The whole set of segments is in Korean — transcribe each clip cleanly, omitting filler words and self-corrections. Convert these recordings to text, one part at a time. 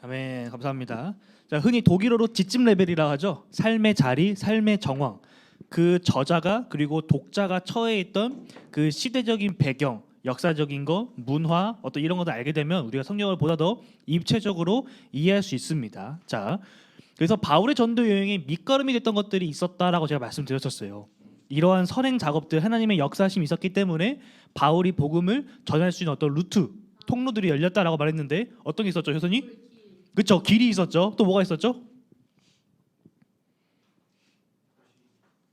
아멘. 감사합니다. 자, 흔히 독일어로 지침 레벨이라 하죠. 삶의 자리, 삶의 정황. 그 저자가 그리고 독자가 처해 있던 그 시대적인 배경, 역사적인 거, 문화, 어떤 이런 것도 알게 되면 우리가 성경을 보다 더 입체적으로 이해할 수 있습니다. 자, 그래서 바울의 전도 여행에 밑거름이 됐던 것들이 있었다라고 제가 말씀드렸었어요. 이러한 선행 작업들, 하나님의 역사심이 있었기 때문에 바울이 복음을 전할 수 있는 어떤 루트, 통로들이 열렸다라고 말했는데 어떤 게 있었죠, 효선이? 그렇죠. 길이 있었죠. 또 뭐가 있었죠?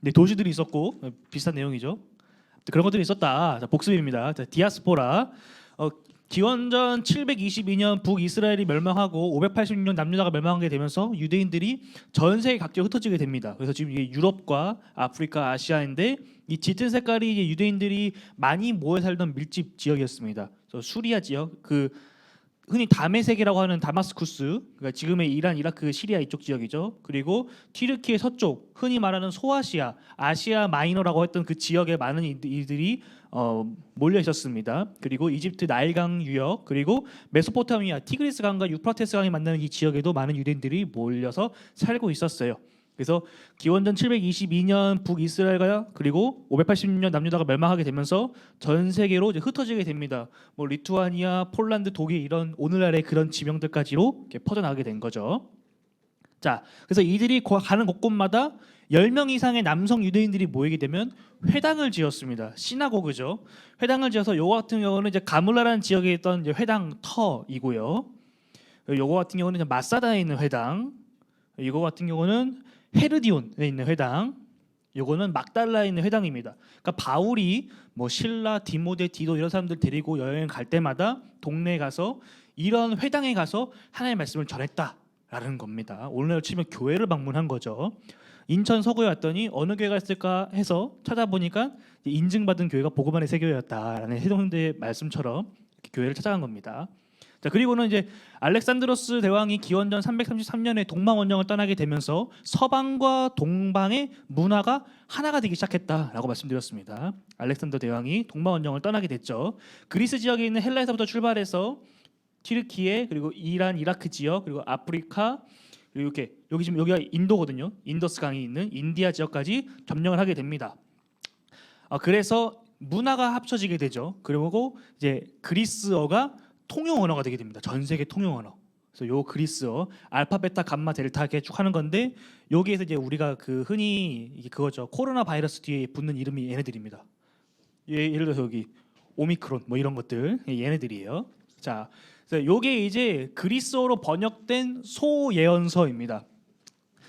네, 도시들이 있었고 비슷한 내용이죠. 그런 것들이 있었다. 자, 복습입니다. 자, 디아스포라. 기원전 722년 북이스라엘이 멸망하고 586년 남유다가 멸망하게 되면서 유대인들이 전 세계 각지로 흩어지게 됩니다. 그래서 지금 이게 유럽과 아프리카, 아시아인데 이 짙은 색깔이 이제 유대인들이 많이 모여 살던 밀집 지역이었습니다. 그래서 수리아 지역, 그 흔히 다메섹이라고 하는 다마스쿠스, 그러니까 지금의 이란, 이라크, 시리아 이쪽 지역이죠. 그리고 튀르키의 서쪽, 흔히 말하는 소아시아, 아시아 마이너라고 했던 그 지역에 많은 이들이 몰려 있었습니다. 그리고 이집트 나일강 유역, 그리고 메소포타미아, 티그리스 강과 유프라테스 강이 만나는 이 지역에도 많은 유대인들이 몰려서 살고 있었어요. 그래서 기원전 722년 북이스라엘과 그리고 586년 남유다가 멸망하게 되면서 전 세계로 이제 흩어지게 됩니다. 뭐 리투아니아, 폴란드, 독일 이런 오늘날의 그런 지명들까지로 이렇게 퍼져나가게 된 거죠. 자, 그래서 이들이 가는 곳곳마다 10명 이상의 남성 유대인들이 모이게 되면 회당을 지었습니다. 시나고그죠. 회당을 지어서 요거 같은 경우는 이제 가물라라는 지역에 있던 이제 회당터이고요. 요거 같은 경우는 이제 마사다에 있는 회당. 이거 같은 경우는 헤르디온에 있는 회당, 요거는 막달라에 있는 회당입니다. 그러니까 바울이 뭐 실라, 디모데, 디도 이런 사람들 데리고 여행 갈 때마다 동네에 가서 이런 회당에 가서 하나님의 말씀을 전했다라는 겁니다. 오늘날 치면 교회를 방문한 거죠. 인천 서구에 왔더니 어느 교회가 있을까 해서 찾아보니까 인증받은 교회가 복음안의 세교회였다라는 해동대의 말씀처럼 교회를 찾아간 겁니다. 자, 그리고는 이제 알렉산드로스 대왕이 기원전 333년에 동방 원정을 떠나게 되면서 서방과 동방의 문화가 하나가 되기 시작했다라고 말씀드렸습니다. 알렉산더 대왕이 동방 원정을 떠나게 됐죠. 그리스 지역에 있는 헬라에서부터 출발해서 튀르키예, 그리고 이란, 이라크 지역, 그리고 아프리카, 그리고 이렇게 여기 지금 여기가 인도거든요. 인더스 강이 있는 인디아 지역까지 점령을 하게 됩니다. 그래서 문화가 합쳐지게 되죠. 그리고 이제 그리스어가 통용 언어가 되게 됩니다. 전 세계 통용 언어. 그래서 요 그리스어 알파, 베타, 감마, 델타 이렇게 쭉 하는 건데 여기에서 이제 우리가 그 흔히 이게 그거죠. 코로나 바이러스 뒤에 붙는 이름이 얘네들입니다. 예를 들어서 여기 오미크론 뭐 이런 것들 얘네들이에요. 자, 그래서 요게 이제 그리스어로 번역된 소예언서입니다.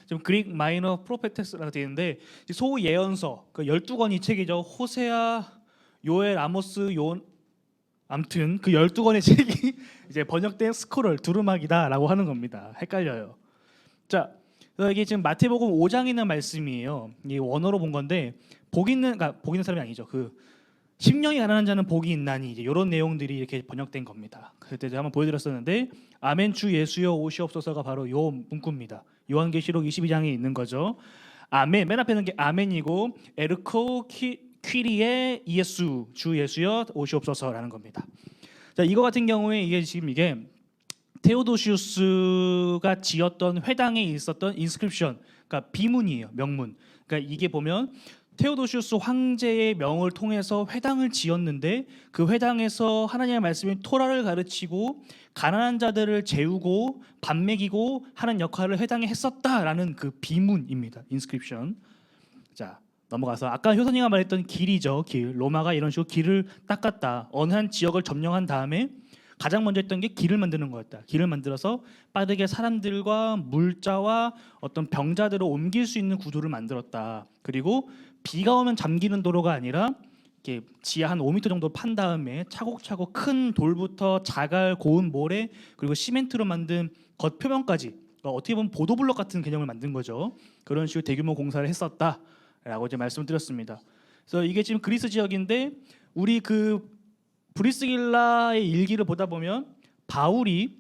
지금 그릭 마이너 프로페테스라고 되어 있는데 소예언서 그 12권이 책이죠. 호세아, 요엘, 아모스, 아무튼 그 12권의 책이 이제 번역된 스크롤 두루마기다라고 하는 겁니다. 헷갈려요. 자, 이게 지금 마태복음 5장에 있는 말씀이에요. 이 원어로 본 건데 복 있는 사람이 아니죠. 그 심령이 가난한 자는 복이 있나니 이제 이런 내용들이 이렇게 번역된 겁니다. 그때 한번 보여드렸었는데 아멘 주 예수여 오시옵소서가 바로 요 문구입니다. 요한계시록 22장에 있는 거죠. 아멘, 맨 앞에 있는 게 아멘이고 에르코 퀴리에 예수, 주 예수여 오시옵소서라는 겁니다. 자, 이거 같은 경우에 이게 지금 이게 테오도시우스가 지었던 회당에 있었던 인스크립션, 그러니까 비문이에요, 명문. 그러니까 이게 보면 테오도시우스 황제의 명을 통해서 회당을 지었는데 그 회당에서 하나님의 말씀인 토라를 가르치고 가난한 자들을 재우고 밥 먹이고 하는 역할을 회당에 했었다라는 그 비문입니다. 인스크립션. 자, 넘어가서 아까 효선이가 말했던 길이죠. 길. 로마가 이런 식으로 길을 닦았다. 어느 한 지역을 점령한 다음에 가장 먼저 했던 게 길을 만드는 거였다. 길을 만들어서 빠르게 사람들과 물자와 어떤 병자들을 옮길 수 있는 구조를 만들었다. 그리고 비가 오면 잠기는 도로가 아니라 이렇게 지하 한 5m 정도 판 다음에 차곡차곡 큰 돌부터 자갈, 고운 모래, 그리고 시멘트로 만든 겉표면까지, 그러니까 어떻게 보면 보도블럭 같은 개념을 만든 거죠. 그런 식으로 대규모 공사를 했었다라고 이제 말씀을 드렸습니다. 그래서 이게 지금 그리스 지역인데 우리 그 브리스길라의 일기를 보다 보면 바울이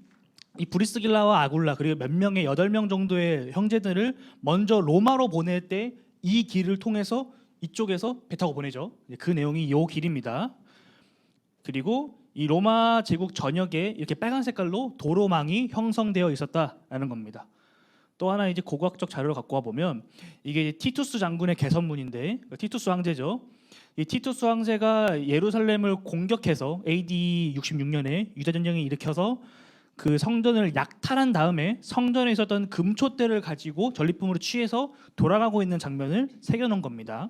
이 브리스길라와 아굴라 그리고 몇 명의 8명 정도의 형제들을 먼저 로마로 보낼 때 이 길을 통해서 이쪽에서 배 타고 보내죠. 그 내용이 요 길입니다. 그리고 이 로마 제국 전역에 이렇게 빨간 색깔로 도로망이 형성되어 있었다라는 겁니다. 또 하나 이제 고고학적 자료를 갖고 와 보면 이게 티투스 장군의 개선문인데 티투스 황제죠. 이 티투스 황제가 예루살렘을 공격해서 AD 66년에 유다 전쟁을 일으켜서 그 성전을 약탈한 다음에 성전에 있었던 금촛대를 가지고 전리품으로 취해서 돌아가고 있는 장면을 새겨놓은 겁니다.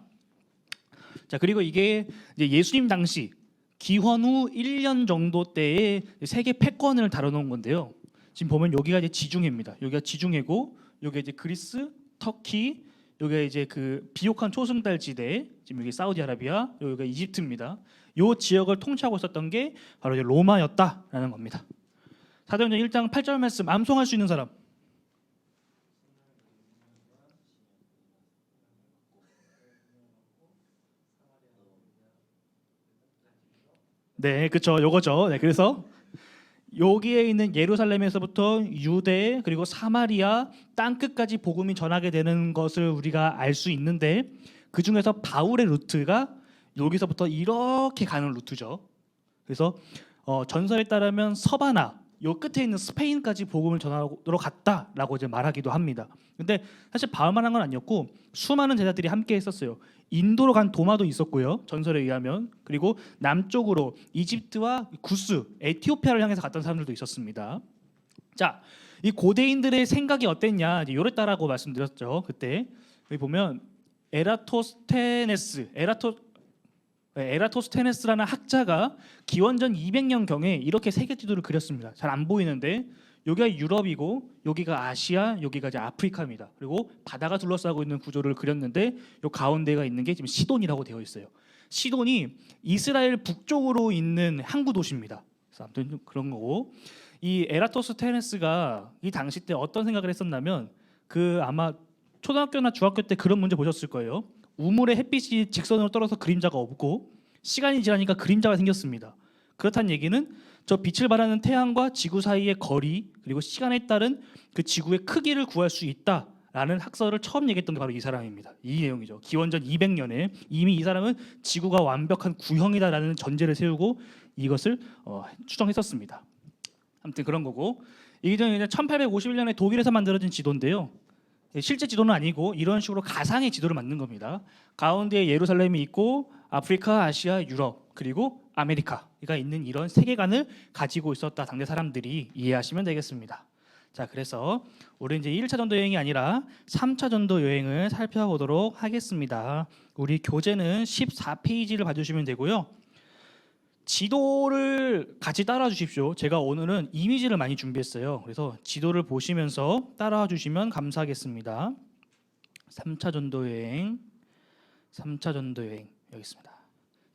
자, 그리고 이게 이제 예수님 당시 기원 후 1년 정도 때의 세계 패권을 다뤄놓은 건데요. 지금 보면 여기가 이제 지중해입니다. 여기가 지중해고 여기가 이제 그리스, 터키, 여기가 이제 그 비옥한 초승달 지대, 지금 여기 사우디아라비아, 여기가 이집트입니다. 이 지역을 통치하고 있었던 게 바로 이제 로마였다라는 겁니다. 사도행전 1장 8절 말씀 암송할 수 있는 사람. 네, 그렇죠. 요거죠. 네, 그래서 여기에 있는 예루살렘에서부터 유대 그리고 사마리아 땅 끝까지 복음이 전하게 되는 것을 우리가 알 수 있는데 그 중에서 바울의 루트가 여기서부터 이렇게 가는 루트죠. 그래서 전설에 따르면 서바나 요 끝에 있는 스페인까지 복음을 전하러 갔다라고 이제 말하기도 합니다. 근데 사실 바울만 한 건 아니었고 수많은 제자들이 함께 했었어요. 인도로 간 도마도 있었고요. 전설에 의하면. 그리고 남쪽으로 이집트와 구스, 에티오피아를 향해서 갔던 사람들도 있었습니다. 자, 이 고대인들의 생각이 어땠냐? 이제 요랬다라고 말씀드렸죠. 그때 여기 보면 에라토스테네스라는 학자가 기원전 200년 경에 이렇게 세계 지도를 그렸습니다. 잘 안 보이는데 여기가 유럽이고 여기가 아시아, 여기가 이제 아프리카입니다. 그리고 바다가 둘러싸고 있는 구조를 그렸는데 요 가운데가 있는 게 지금 시돈이라고 되어 있어요. 시돈이 이스라엘 북쪽으로 있는 항구 도시입니다. 그래서 아무튼 그런 거고 이 에라토스테네스가 이 당시 때 어떤 생각을 했었냐면 그 아마 초등학교나 중학교 때 그런 문제 보셨을 거예요. 우물에 햇빛이 직선으로 떨어서 그림자가 없고 시간이 지나니까 그림자가 생겼습니다. 그렇다는 얘기는 저 빛을 발하는 태양과 지구 사이의 거리 그리고 시간에 따른 그 지구의 크기를 구할 수 있다라는 학설을 처음 얘기했던 게 바로 이 사람입니다. 이 내용이죠. 기원전 200년에 이미 이 사람은 지구가 완벽한 구형이다라는 전제를 세우고 이것을 추정했었습니다. 아무튼 그런 거고 이게 1851년에 독일에서 만들어진 지도인데요. 실제 지도는 아니고 이런 식으로 가상의 지도를 만든 겁니다. 가운데에 예루살렘이 있고 아프리카, 아시아, 유럽 그리고 아메리카가 있는 이런 세계관을 가지고 있었다. 당대 사람들이 이해하시면 되겠습니다. 자, 그래서 우리 이제 1차 전도 여행이 아니라 3차 전도 여행을 살펴보도록 하겠습니다. 우리 교재는 14페이지를 봐주시면 되고요. 지도를 같이 따라와 주십시오. 제가 오늘은 이미지를 많이 준비했어요. 그래서 지도를 보시면서 따라와 주시면 감사하겠습니다. 3차 전도 여행 여기 있습니다.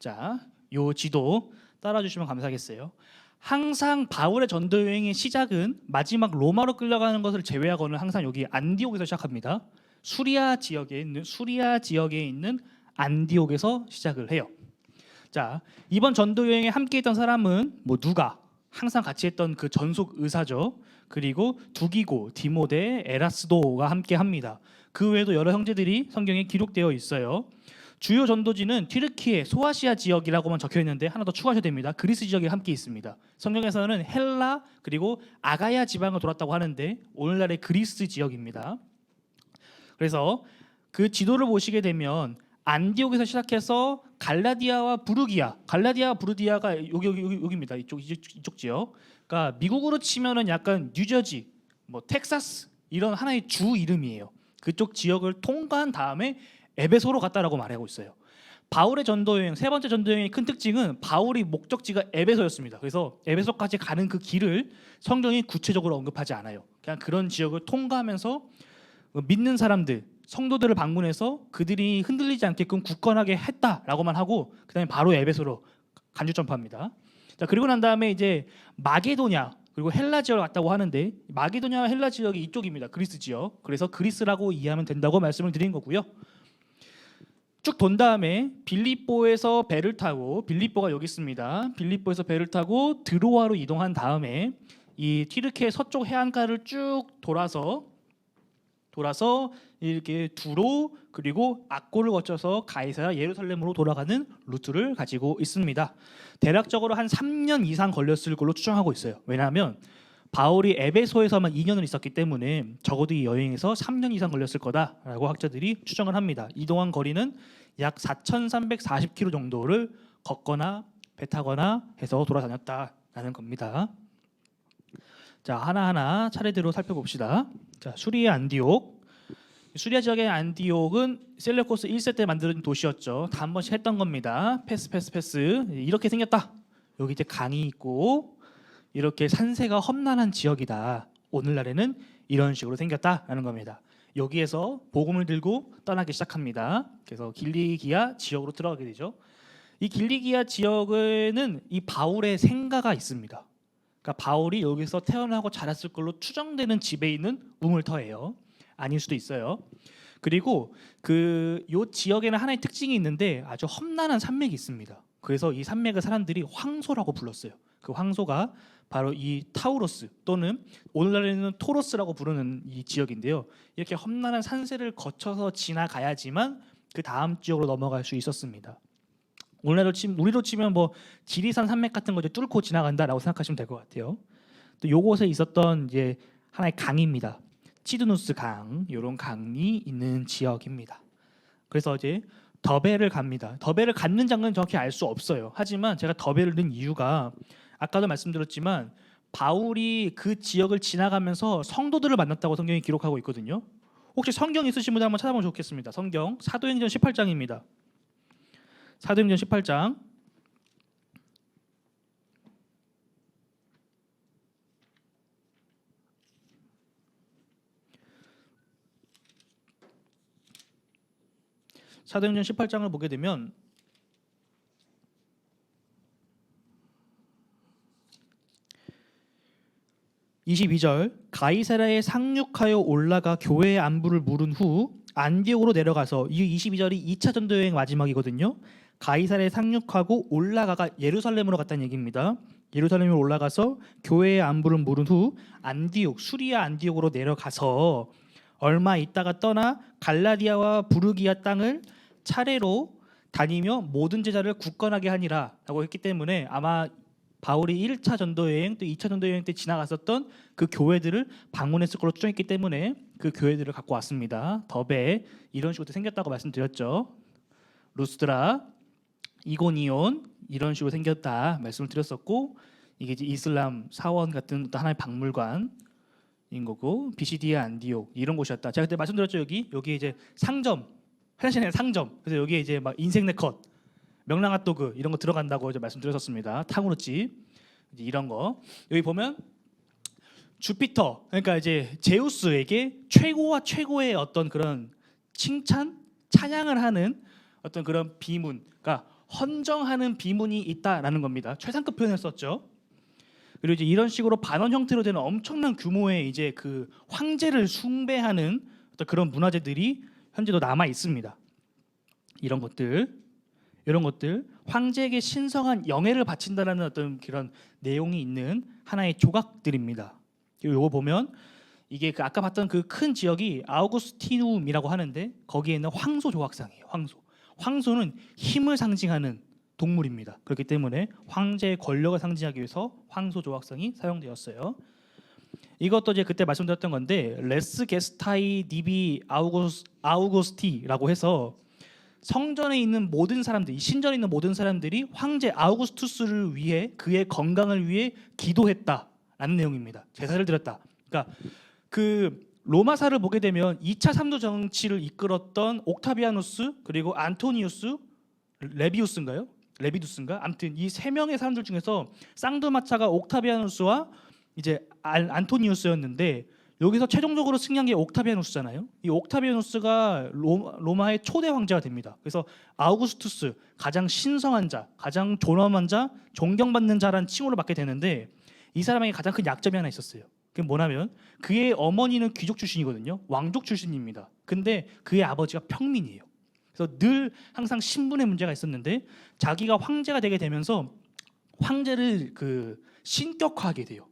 자, 요 지도 따라와 주시면 감사하겠어요. 항상 바울의 전도 여행의 시작은 마지막 로마로 끌려가는 것을 제외하고는 항상 여기 안디옥에서 시작합니다. 수리아 지역에 있는 안디옥에서 시작을 해요. 자, 이번 전도 여행에 함께 있던 사람은 누가 항상 같이 했던 그 전속 의사죠. 그리고 두기고, 디모데, 에라스도가 함께 합니다. 그 외에도 여러 형제들이 성경에 기록되어 있어요. 주요 전도지는 튀르키예, 소아시아 지역이라고만 적혀 있는데 하나 더 추가하셔야 됩니다. 그리스 지역에 함께 있습니다. 성경에서는 헬라 그리고 아가야 지방을 돌았다고 하는데 오늘날의 그리스 지역입니다. 그래서 그 지도를 보시게 되면 안디옥에서 시작해서 갈라디아와 부르디아가 여기입니다. 이쪽 지역. 그러니까 미국으로 치면은 약간 뉴저지, 텍사스 이런 하나의 주 이름이에요. 그쪽 지역을 통과한 다음에 에베소로 갔다라고 말하고 있어요. 바울의 전도 여행 세 번째 전도 여행의 큰 특징은 바울이 목적지가 에베소였습니다. 그래서 에베소까지 가는 그 길을 성경이 구체적으로 언급하지 않아요. 그냥 그런 지역을 통과하면서 믿는 사람들 성도들을 방문해서 그들이 흔들리지 않게끔 굳건하게 했다라고만 하고 그다음에 바로 에베소로 간주 점프합니다. 자, 그리고 난 다음에 이제 마게도냐 그리고 헬라 지역을 갔다고 하는데 마게도냐와 헬라 지역이 이쪽입니다. 그리스 지역. 그래서 그리스라고 이해하면 된다고 말씀을 드린 거고요. 쭉 돈 다음에 빌립보에서 배를 타고 빌립보가 여기 있습니다. 빌립보에서 배를 타고 드로아로 이동한 다음에 이 튀르키예 서쪽 해안가를 쭉 돌아서 돌아서 이렇게 두로 그리고 악고를 거쳐서 가이사랴 예루살렘으로 돌아가는 루트를 가지고 있습니다. 대략적으로 한 3년 이상 걸렸을 걸로 추정하고 있어요. 왜냐하면 바울이 에베소에서만 2년을 있었기 때문에 적어도 이 여행에서 3년 이상 걸렸을 거다라고 학자들이 추정을 합니다. 이동한 거리는 약 4,340km 정도를 걷거나 배 타거나 해서 돌아다녔다라는 겁니다. 자, 하나하나 차례대로 살펴봅시다. 자, 수리아 안디옥. 수리아 지역의 안디옥은 셀레우코스 1세 때 만든 도시였죠. 다 한 번씩 했던 겁니다. 패스. 이렇게 생겼다. 여기 이제 강이 있고 이렇게 산세가 험난한 지역이다. 오늘날에는 이런 식으로 생겼다라는 겁니다. 여기에서 복음을 들고 떠나기 시작합니다. 그래서 길리기아 지역으로 들어가게 되죠. 이 길리기아 지역에는 이 바울의 생가가 있습니다. 그러니까 바울이 여기서 태어나고 자랐을 걸로 추정되는 집에 있는 우물터예요. 아닐 수도 있어요. 그리고 요 지역에는 하나의 특징이 있는데 아주 험난한 산맥이 있습니다. 그래서 이 산맥을 사람들이 황소라고 불렀어요. 그 황소가 바로 이 타우로스 또는 오늘날에는 토로스라고 부르는 이 지역인데요. 이렇게 험난한 산세를 거쳐서 지나가야지만 그 다음 지역으로 넘어갈 수 있었습니다. 우리로 치면 뭐 지리산 산맥 같은 거 이제 뚫고 지나간다라고 생각하시면 될 것 같아요. 또 요곳에 있었던 이제 하나의 강입니다. 치드누스 강, 이런 강이 있는 지역입니다. 그래서 이제 더베를 갑니다. 더베를 갖는 장면은 정확히 알 수 없어요. 하지만 제가 더베를 넣은 이유가 아까도 말씀드렸지만 바울이 그 지역을 지나가면서 성도들을 만났다고 성경이 기록하고 있거든요. 혹시 성경 있으신 분들 한번 찾아보면 좋겠습니다. 성경 사도행전 18장입니다. 사도행전 18장 사도행전 18장을 보게 되면 (22절) 가이사랴에 상륙하여 올라가 교회의 안부를 물은 후 안디옥으로 내려가서 이 22절이 2차 전도 여행 마지막이거든요. 가이사랴에 상륙하고 올라가가 예루살렘으로 갔다는 얘기입니다. 예루살렘으로 올라가서 교회의 안부를 물은 후 안디옥, 수리아 안디옥으로 내려가서 얼마 있다가 떠나 갈라디아와 부르기아 땅을 차례로 다니며 모든 제자를 굳건하게 하니라라고 했기 때문에 아마 바울이 1차 전도 여행 또 2차 전도 여행 때 지나갔었던 그 교회들을 방문했을 걸로 추정했기 때문에 그 교회들을 갖고 왔습니다. 더베 이런 식으로 생겼다고 말씀드렸죠. 루스드라, 이고니온 이런 식으로 생겼다 말씀을 드렸었고 이게 이제 이슬람 사원 같은 또 하나의 박물관인 거고 비시디아 안디옥 이런 곳이었다. 제가 그때 말씀드렸죠. 여기 이제 상점, 화장실에 상점. 그래서 여기에 이제 막 인생 네컷, 명랑핫도그 이런 거 들어간다고 이제 말씀드렸었습니다. 탕후루집 이런 거. 여기 보면 주피터 그러니까 이제 제우스에게 최고와 최고의 어떤 그런 칭찬, 찬양을 하는 어떤 그런 비문, 그러니까 헌정하는 비문이 있다라는 겁니다. 최상급 표현을 썼죠. 그리고 이제 이런 식으로 반원 형태로 되는 엄청난 규모의 이제 그 황제를 숭배하는 어떤 그런 문화재들이 현재도 남아 있습니다. 이런 것들 황제에게 신성한 영예를 바친다라는 어떤 그런 내용이 있는 하나의 조각들입니다. 이거 보면 이게 그 아까 봤던 그 큰 지역이 아우구스티눔이라고 하는데 거기에 있는 황소 조각상이에요. 황소는 힘을 상징하는 동물입니다. 그렇기 때문에 황제의 권력을 상징하기 위해서 황소 조각상이 사용되었어요. 이것도 이제 그때 말씀드렸던 건데 레스 게스타이 디비 아우구스티라고 해서 성전에 있는 모든 사람들, 신전에 있는 모든 사람들이 황제 아우구스투스를 위해 그의 건강을 위해 기도했다라는 내용입니다. 제사를 드렸다. 그러니까 그 로마사를 보게 되면 2차 삼도 정치를 이끌었던 옥타비아누스 그리고 안토니우스 레비두스인가? 아무튼 이 세 명의 사람들 중에서 쌍두마차가 옥타비아누스와 이제 안토니우스였는데 여기서 최종적으로 승리한 게 옥타비아누스잖아요. 이 옥타비아누스가 로마의 초대 황제가 됩니다. 그래서 아우구스투스 가장 신성한 자, 가장 존엄한 자, 존경받는 자라는 칭호를 받게 되는데 이 사람에게 가장 큰 약점이 하나 있었어요. 그게 뭐냐면 그의 어머니는 귀족 출신이거든요. 왕족 출신입니다. 근데 그의 아버지가 평민이에요. 그래서 늘 항상 신분의 문제가 있었는데 자기가 황제가 되게 되면서 황제를 그 신격화하게 돼요.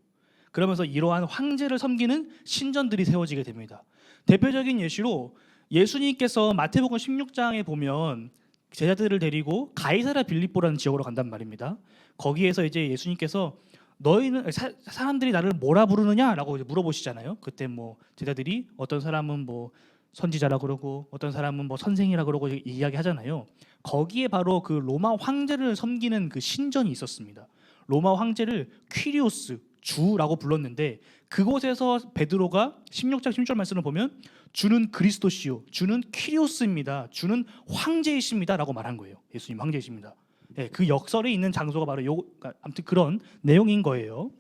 그러면서 이러한 황제를 섬기는 신전들이 세워지게 됩니다. 대표적인 예시로 예수님께서 마태복음 16장에 보면 제자들을 데리고 가이사랴 빌립보라는 지역으로 간단 말입니다. 거기에서 이제 예수님께서 너희는 사람들이 나를 뭐라 부르느냐라고 물어보시잖아요. 그때 뭐 제자들이 어떤 사람은 뭐 선지자라 그러고 어떤 사람은 뭐 선생이라 그러고 이야기하잖아요. 거기에 바로 그 로마 황제를 섬기는 그 신전이 있었습니다. 로마 황제를 퀴리오스 주라고 불렀는데 그곳에서 베드로가 16장 16절 말씀을 보면 주는 그리스도시요 주는 퀴리오스입니다. 주는 황제이십니다라고 말한 거예요. 예수님 황제이십니다. 네, 그 역설에 있는 장소가 바로 아무튼 그런 내용인 거예요.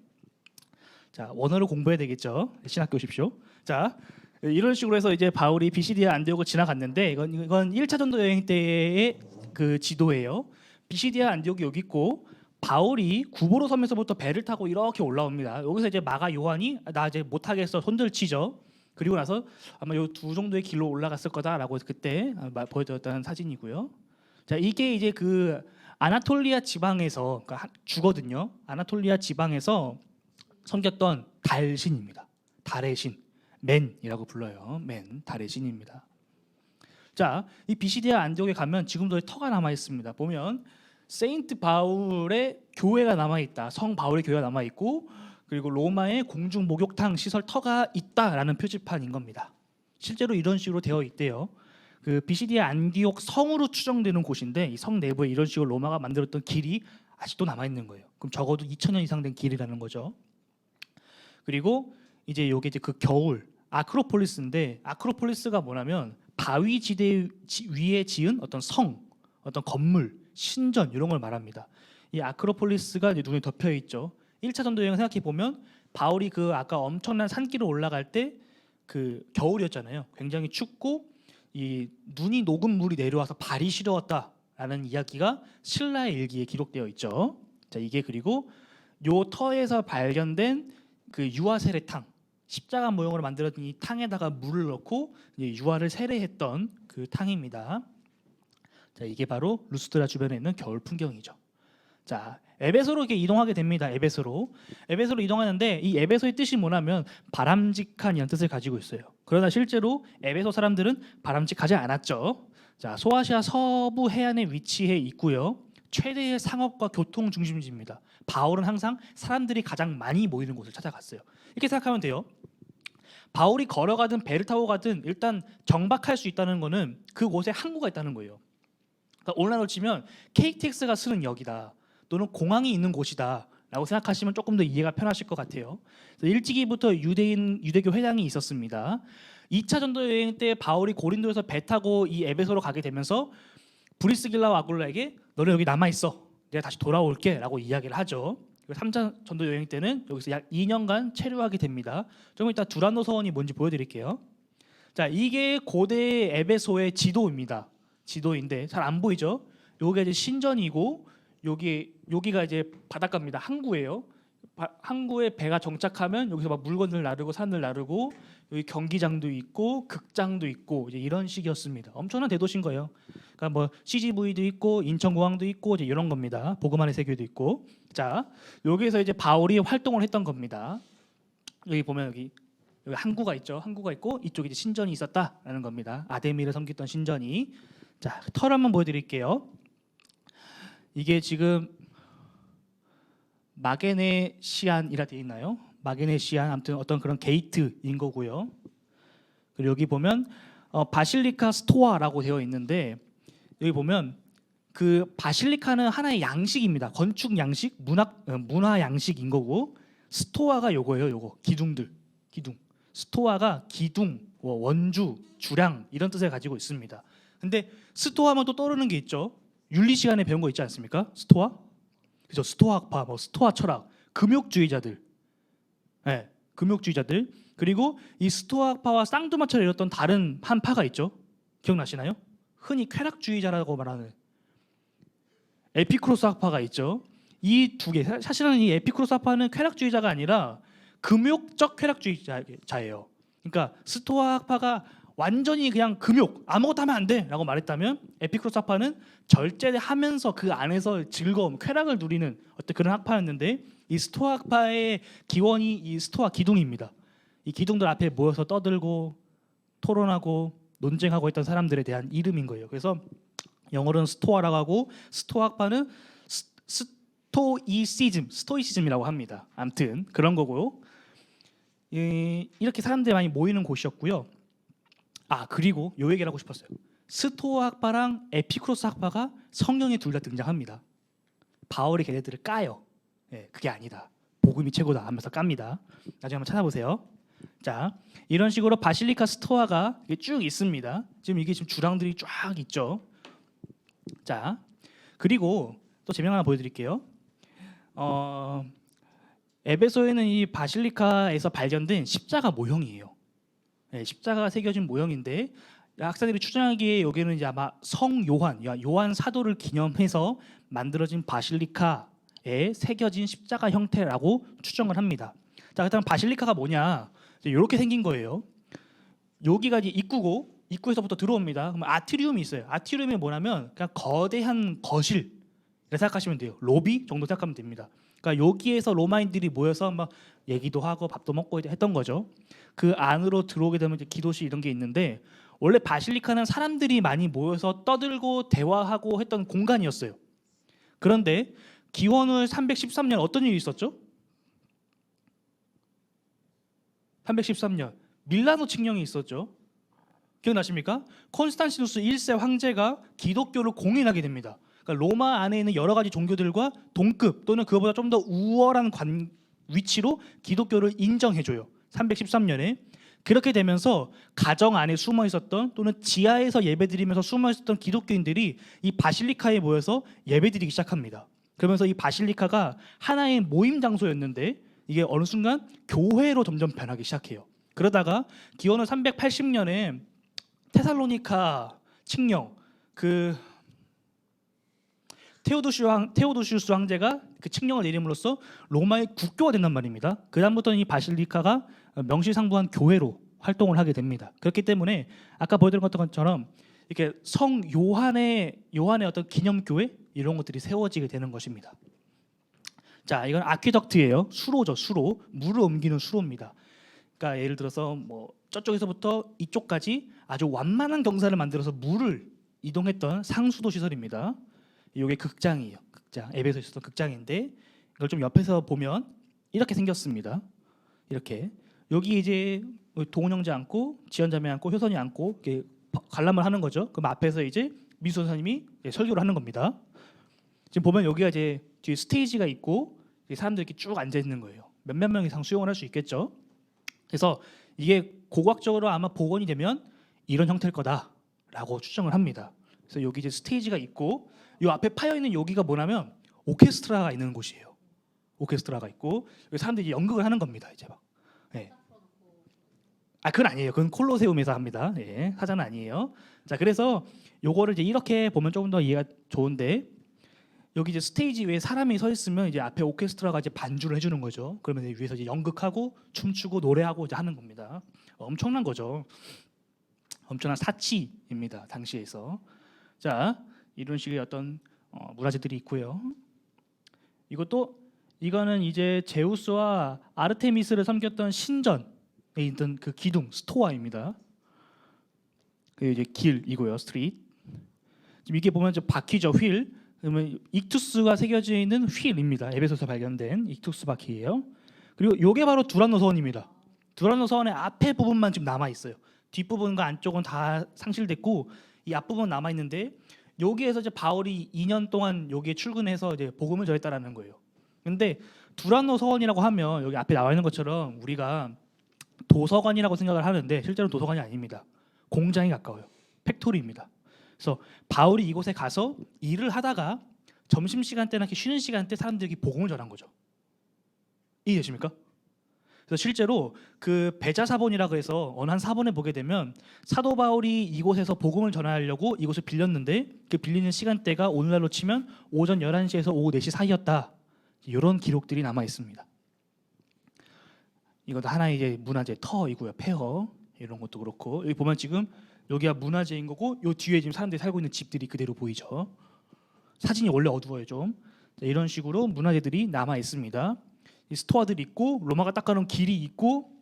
자, 원어를 공부해야 되겠죠. 신학교 오십시오. 자, 이런 식으로 해서 이제 바울이 비시디아 안디옥을 지나갔는데 이건 1차 전도 여행 때의 그 지도예요. 비시디아 안디옥이 여기 있고 바울이 구보로 섬에서부터 배를 타고 이렇게 올라옵니다. 여기서 이제 마가 요한이 나 이제 못 하겠어 손들 치죠. 그리고 나서 아마 요 두 정도의 길로 올라갔을 거다라고 그때 보여드렸다는 사진이고요. 자, 이게 이제 그 아나톨리아 지방에서 그러니까 주거든요. 아나톨리아 지방에서 섬겼던 달신입니다. 달의 신, 맨이라고 불러요. 맨, 달의 신입니다. 자, 이 비시디아 안디옥에 가면 지금도 터가 남아 있습니다. 보면 세인트 바울의 교회가 남아 있다. 성 바울의 교회가 남아 있고 그리고 로마의 공중 목욕탕 시설 터가 있다라는 표지판인 겁니다. 실제로 이런 식으로 되어 있대요. 그 비시디아 안디옥 성으로 추정되는 곳인데 이 성 내부에 이런 식으로 로마가 만들었던 길이 아직도 남아 있는 거예요. 그럼 적어도 2000년 이상 된 길이라는 거죠. 그리고 이제 요게 이제 그 겨울 아크로폴리스인데 아크로폴리스가 뭐냐면 바위 지대 위에 지은 어떤 성, 어떤 건물, 신전 이런 걸 말합니다. 이 아크로폴리스가 이제 눈에 덮여 있죠. 1차 전도 여행 생각해 보면 바울이 그 아까 엄청난 산길을 올라갈 때 그 겨울이었잖아요. 굉장히 춥고 이 눈이 녹은 물이 내려와서 발이 시려웠다라는 이야기가 신라의 일기에 기록되어 있죠. 자, 이게 그리고 요 터에서 발견된 그 유아 세례탕, 십자가 모형으로 만들어진 이 탕에다가 물을 넣고 유아를 세례했던 그 탕입니다. 자, 이게 바로 루스드라 주변에 있는 겨울 풍경이죠. 자, 에베소로 이렇게 이동하게 됩니다. 에베소로 이동하는데 이 에베소의 뜻이 뭐냐면 바람직한 이런 뜻을 가지고 있어요. 그러나 실제로 에베소 사람들은 바람직하지 않았죠. 자, 소아시아 서부 해안에 위치해 있고요. 최대의 상업과 교통 중심지입니다. 바울은 항상 사람들이 가장 많이 모이는 곳을 찾아갔어요. 이렇게 생각하면 돼요. 바울이 걸어가든 배를 타고 가든 일단 정박할 수 있다는 거는 그곳에 항구가 있다는 거예요. 그러니까 오늘날로 치면 KTX가 쓰는 역이다 또는 공항이 있는 곳이다 라고 생각하시면 조금 더 이해가 편하실 것 같아요. 일찍이부터 유대교 회당이 있었습니다. 2차 전도 여행 때 바울이 고린도에서 배 타고 이 에베소로 가게 되면서 브리스길라와 아굴라에게 너는 여기 남아있어 내가 다시 돌아올게 라고 이야기를 하죠. 3차 전도 여행 때는 여기서 약 2년간 체류하게 됩니다. 좀 이따 두란노 서원이 뭔지 보여드릴게요. 자, 이게 고대 에베소의 지도입니다. 지도인데 잘 안 보이죠? 여기가 이제 신전이고 여기가 이제 바닷가입니다. 항구예요. 항구에 배가 정착하면 여기서 막 물건을 나르고 산을 나르고 여기 경기장도 있고 극장도 있고 이제 이런 식이었습니다. 엄청난 대도시인 거예요. 그러니까 뭐 CGV도 있고 인천공항도 있고 이제 이런 겁니다. 보그만의 세계도 있고. 자, 여기서 이제 바울이 활동을 했던 겁니다. 여기 보면 여기 항구가 있죠. 항구가 있고 이쪽에 이제 신전이 있었다라는 겁니다. 아데미를 섬겼던 신전이. 자, 털 한번 보여드릴게요. 이게 지금 마게네시안이라 되어 있나요? 마게네시안 아무튼 어떤 그런 게이트인 거고요. 그리고 여기 보면 바실리카 스토아라고 되어 있는데 여기 보면 그 바실리카는 하나의 양식입니다. 건축 양식, 문화 양식인 거고 스토아가 요거예요. 요거 기둥. 스토아가 기둥, 원주, 주량 이런 뜻을 가지고 있습니다. 근데 스토아하면 또 떠오르는 게 있죠. 윤리 시간에 배운 거 있지 않습니까? 스토아? 그죠? 스토아학파, 스토아 철학, 금욕주의자들. 네, 금욕주의자들. 그리고 이 스토아학파와 쌍두마차를 이뤘던 다른 한 파가 있죠. 기억나시나요? 흔히 쾌락주의자라고 말하는 에피쿠로스 학파가 있죠. 이 두 개, 사실은 이 에피쿠로스 학파는 쾌락주의자가 아니라 금욕적 쾌락주의자예요. 그러니까 스토아 학파가 완전히 그냥 금욕 아무것도 하면 안 돼라고 말했다면 에피쿠로스 학파는 절제하면서 그 안에서 즐거움, 쾌락을 누리는 어떤 그런 학파였는데 이 스토아파의 기원이 이 스토아 기둥입니다. 이 기둥들 앞에 모여서 떠들고 토론하고 논쟁하고 했던 사람들에 대한 이름인 거예요. 그래서 영어로는 스토아라고 하고 스토아파는 스토이시즘이라고 합니다. 아무튼 그런 거고요. 이렇게 사람들이 많이 모이는 곳이었고요. 그리고 요 얘기를 하고 싶었어요. 스토아 학파랑 에피쿠로스 학파가 성경에 둘 다 등장합니다. 바울이 걔네들을 까요. 그게 아니다. 복음이 최고다 하면서 깝니다. 나중에 한번 찾아보세요. 자, 이런 식으로 바실리카 스토아가 쭉 있습니다. 지금 이게 지금 주랑들이 쫙 있죠. 자, 그리고 또 재미난 하나 보여드릴게요. 에베소에는 이 바실리카에서 발견된 십자가 모형이에요. 십자가가 새겨진 모형인데 학자들이 추정하기에 여기는 이제 아마 성 요한 사도를 기념해서 만들어진 바실리카에 새겨진 십자가 형태라고 추정을 합니다. 자, 그렇다면 바실리카가 뭐냐? 이렇게 생긴 거예요. 여기가 이제 입구고 입구에서부터 들어옵니다. 그럼 아트리움이 있어요. 아트리움이 뭐냐면 그냥 거대한 거실 생각하시면 돼요. 로비 정도 생각하면 됩니다. 그러니까 여기에서 로마인들이 모여서 막 얘기도 하고 밥도 먹고 했던 거죠. 그 안으로 들어오게 되면 이제 기도실 이런 게 있는데 원래 바실리카는 사람들이 많이 모여서 떠들고 대화하고 했던 공간이었어요. 그런데 기원후 313년 어떤 일이 있었죠? 313년 밀라노 칙령이 있었죠. 기억나십니까? 콘스탄티누스 1세 황제가 기독교를 공인하게 됩니다. 그러니까 로마 안에 있는 여러 가지 종교들과 동급 또는 그거보다 좀 더 우월한 위치로 기독교를 인정해줘요. 313년에 그렇게 되면서 가정 안에 숨어 있었던 또는 지하에서 예배드리면서 숨어 있었던 기독교인들이 이 바실리카에 모여서 예배드리기 시작합니다. 그러면서 이 바실리카가 하나의 모임 장소였는데 이게 어느 순간 교회로 점점 변하기 시작해요. 그러다가 기원후 380년에 테살로니카 칙령 테오도시우스 황제가 그 칙령을 내림으로써 로마의 국교가 된단 말입니다. 그 다음부터는 이 바실리카가 명실상부한 교회로 활동을 하게 됩니다. 그렇기 때문에 아까 보여드린 것처럼 이렇게 성 요한의 어떤 기념교회 이런 것들이 세워지게 되는 것입니다. 자, 이건 아퀴덕트예요. 수로죠, 수로. 물을 옮기는 수로입니다. 그러니까 예를 들어서 뭐 저쪽에서부터 이쪽까지 아주 완만한 경사를 만들어서 물을 이동했던 상수도 시설입니다. 이게 극장이에요. 극장. 에베소에 있었던 극장인데 이걸 좀 옆에서 보면 이렇게 생겼습니다. 이렇게 여기 이제 동훈 형제 앉고 지연자매 앉고 효선이 앉고 이렇게 관람을 하는 거죠. 그럼 앞에서 이제 미수 선생님이 설교를 하는 겁니다. 지금 보면 여기가 이제 뒤에 스테이지가 있고 사람들이 이렇게 쭉 앉아 있는 거예요. 몇몇 명 이상 수용을 할 수 있겠죠. 그래서 이게 고고학적으로 아마 복원이 되면 이런 형태일 거다라고 추정을 합니다. 그래서 여기 이제 스테이지가 있고 이 앞에 파여 있는 여기가 뭐냐면 오케스트라가 있는 곳이에요. 오케스트라가 있고 사람들이 연극을 하는 겁니다. 이제 막. 네. 그건 아니에요. 그건 콜로세움에서 합니다. 네, 사자는 아니에요. 자, 그래서 요거를 이제 이렇게 보면 조금 더 이해가 좋은데 여기 이제 스테이지 위에 사람이 서 있으면 이제 앞에 오케스트라가 이제 반주를 해주는 거죠. 그러면 이제 위에서 이제 연극하고 춤추고 노래하고 이제 하는 겁니다. 엄청난 거죠. 엄청난 사치입니다. 당시에서. 자, 이런 식의 어떤 문화재들이 있고요. 이거는 이제 제우스와 아르테미스를 섬겼던 신전에 있던 그 기둥 스토아입니다. 그 이제 길이고요, 스트리트. 지금 이게 보면 좀 바퀴죠, 휠. 그러면 익투스가 새겨져 있는 휠입니다. 에베소에서 발견된 익투스 바퀴예요. 그리고 이게 바로 두란노 서원입니다. 두란노 서원의 앞에 부분만 지금 남아 있어요. 뒷부분과 안쪽은 다 상실됐고 이 앞부분 남아 있는데 여기에서 이제 바울이 2년 동안 여기에 출근해서 이제 복음을 전했다라는 거예요. 근데 두란노 서원이라고 하면 여기 앞에 나와 있는 것처럼 우리가 도서관이라고 생각을 하는데 실제로 도서관이 아닙니다. 공장에 가까워요. 팩토리입니다. 그래서 바울이 이곳에 가서 일을 하다가 점심시간 때나 이렇게 쉬는 시간 때 사람들에게 복음을 전한 거죠. 이해되십니까? 그래서 실제로 그 베자사본이라고 해서 어느 한 사본에 보게 되면 사도 바울이 이곳에서 복음을 전하려고 이곳을 빌렸는데 그 빌리는 시간대가 오늘날로 치면 오전 11시에서 오후 4시 사이였다. 이런 기록들이 남아 있습니다. 이것도 하나의 이제 문화재 터이고요. 폐허 이런 것도 그렇고 여기 보면 지금 여기가 문화재인 거고 요 뒤에 지금 사람들이 살고 있는 집들이 그대로 보이죠. 사진이 원래 어두워요 좀. 자, 이런 식으로 문화재들이 남아 있습니다. 이 스토어들이 있고 로마가 닦아놓은 길이 있고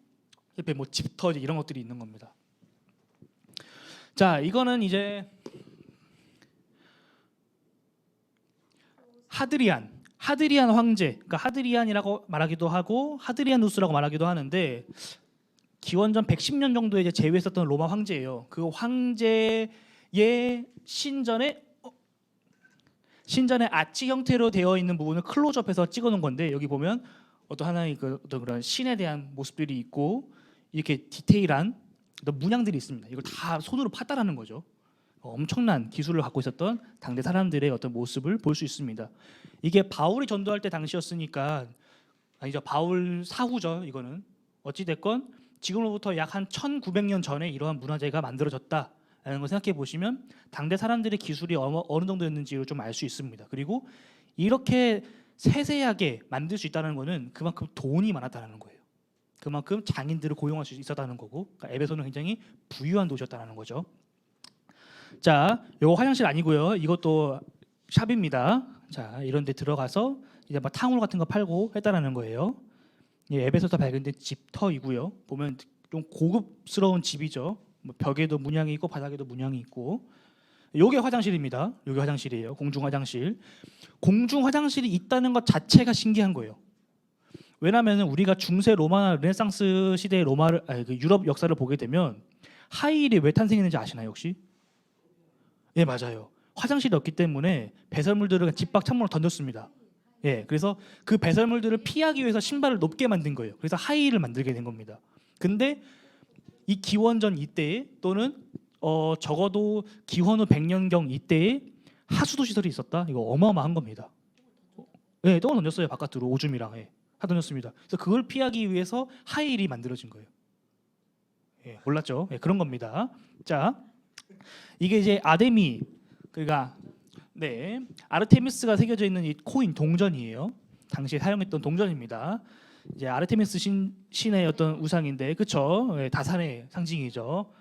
옆에 뭐 집터 이런 것들이 있는 겁니다. 자, 이거는 이제 하드리안 황제, 그러니까 하드리안이라고 말하기도 하고 하드리아누스라고 말하기도 하는데 기원전 110년 정도에 이제 재위했었던 로마 황제예요. 그 황제의 신전에 아치 형태로 되어 있는 부분을 클로즈업해서 찍어놓은 건데 여기 보면 어떤 하나의 어떤 그런 신에 대한 모습들이 있고 이렇게 디테일한 어떤 문양들이 있습니다. 이걸 다 손으로 팠다라는 거죠. 엄청난 기술을 갖고 있었던 당대 사람들의 어떤 모습을 볼 수 있습니다. 이게 바울이 전도할 때 당시였으니까 아니죠. 바울 사후죠. 이거는 어찌 됐건 지금으로부터 약 한 1900년 전에 이러한 문화재가 만들어졌다라는 걸 생각해 보시면 당대 사람들의 기술이 어느 정도였는지를 좀 알 수 있습니다. 그리고 이렇게 세세하게 만들 수 있다는 거는 그만큼 돈이 많았다는 거예요. 그만큼 장인들을 고용할 수 있었다는 거고, 그러니까 에베소는 굉장히 부유한 도시였다는 거죠. 자, 요거 화장실 아니고요. 이것도 샵입니다. 자, 이런 데 들어가서 이제 막 탕후루 같은 거 팔고 했다라는 거예요. 에베소에서 발견된 집터이고요. 보면 좀 고급스러운 집이죠. 뭐 벽에도 문양이 있고 바닥에도 문양이 있고. 요게 화장실입니다. 요게 화장실이에요. 공중 화장실. 공중 화장실이 있다는 것 자체가 신기한 거예요. 왜냐하면 우리가 중세 로마나 르네상스 시대의 그 유럽 역사를 보게 되면 하이힐이 왜 탄생했는지 아시나요 혹시? 예, 맞아요. 화장실이 없기 때문에 배설물들을 집 밖 창문으로 던졌습니다. 예, 그래서 그 배설물들을 피하기 위해서 신발을 높게 만든 거예요. 그래서 하이힐을 만들게 된 겁니다. 근데 이 기원전 이때에 또는 적어도 기원 후 100년경 이때에 하수도 시설이 있었다. 이거 어마어마한 겁니다. 예, 똥을 던졌어요 바깥으로 오줌이랑 다 던졌습니다. 그래서 그걸 피하기 위해서 하이힐이 만들어진 거예요. 예, 몰랐죠? 예, 그런 겁니다. 자, 이게 이제 아데미 그러니까 아르테미스가 새겨져 있는 이 코인 동전이에요. 당시에 사용했던 동전입니다. 이제 아르테미스 신의 어떤 우상인데, 그렇죠? 예, 다산의 상징이죠.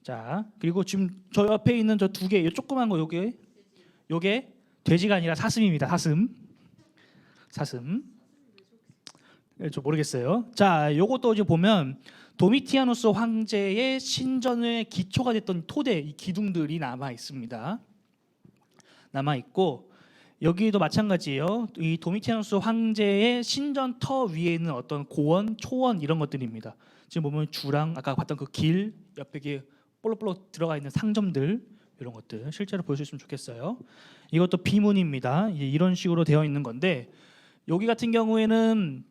자, 그리고 지금 저 옆에 있는 저 두 개, 이 조그만 거 요게 돼지가 아니라 사슴입니다. 사슴. 예, 저 모르겠어요. 자, 요것도 이제 보면 도미티아누스 황제의 신전의 기초가 됐던 토대 이 기둥들이 남아 있습니다. 남아 있고 여기도 마찬가지예요. 이 도미티아누스 황제의 신전터 위에 있는 어떤 고원, 초원 이런 것들입니다. 지금 보면 주랑 아까 봤던 그 길 옆에 이게 볼록볼록 들어가 있는 상점들 이런 것들 실제로 볼 수 있으면 좋겠어요. 이것도 비문입니다. 이런 식으로 되어 있는 건데 여기 같은 경우에는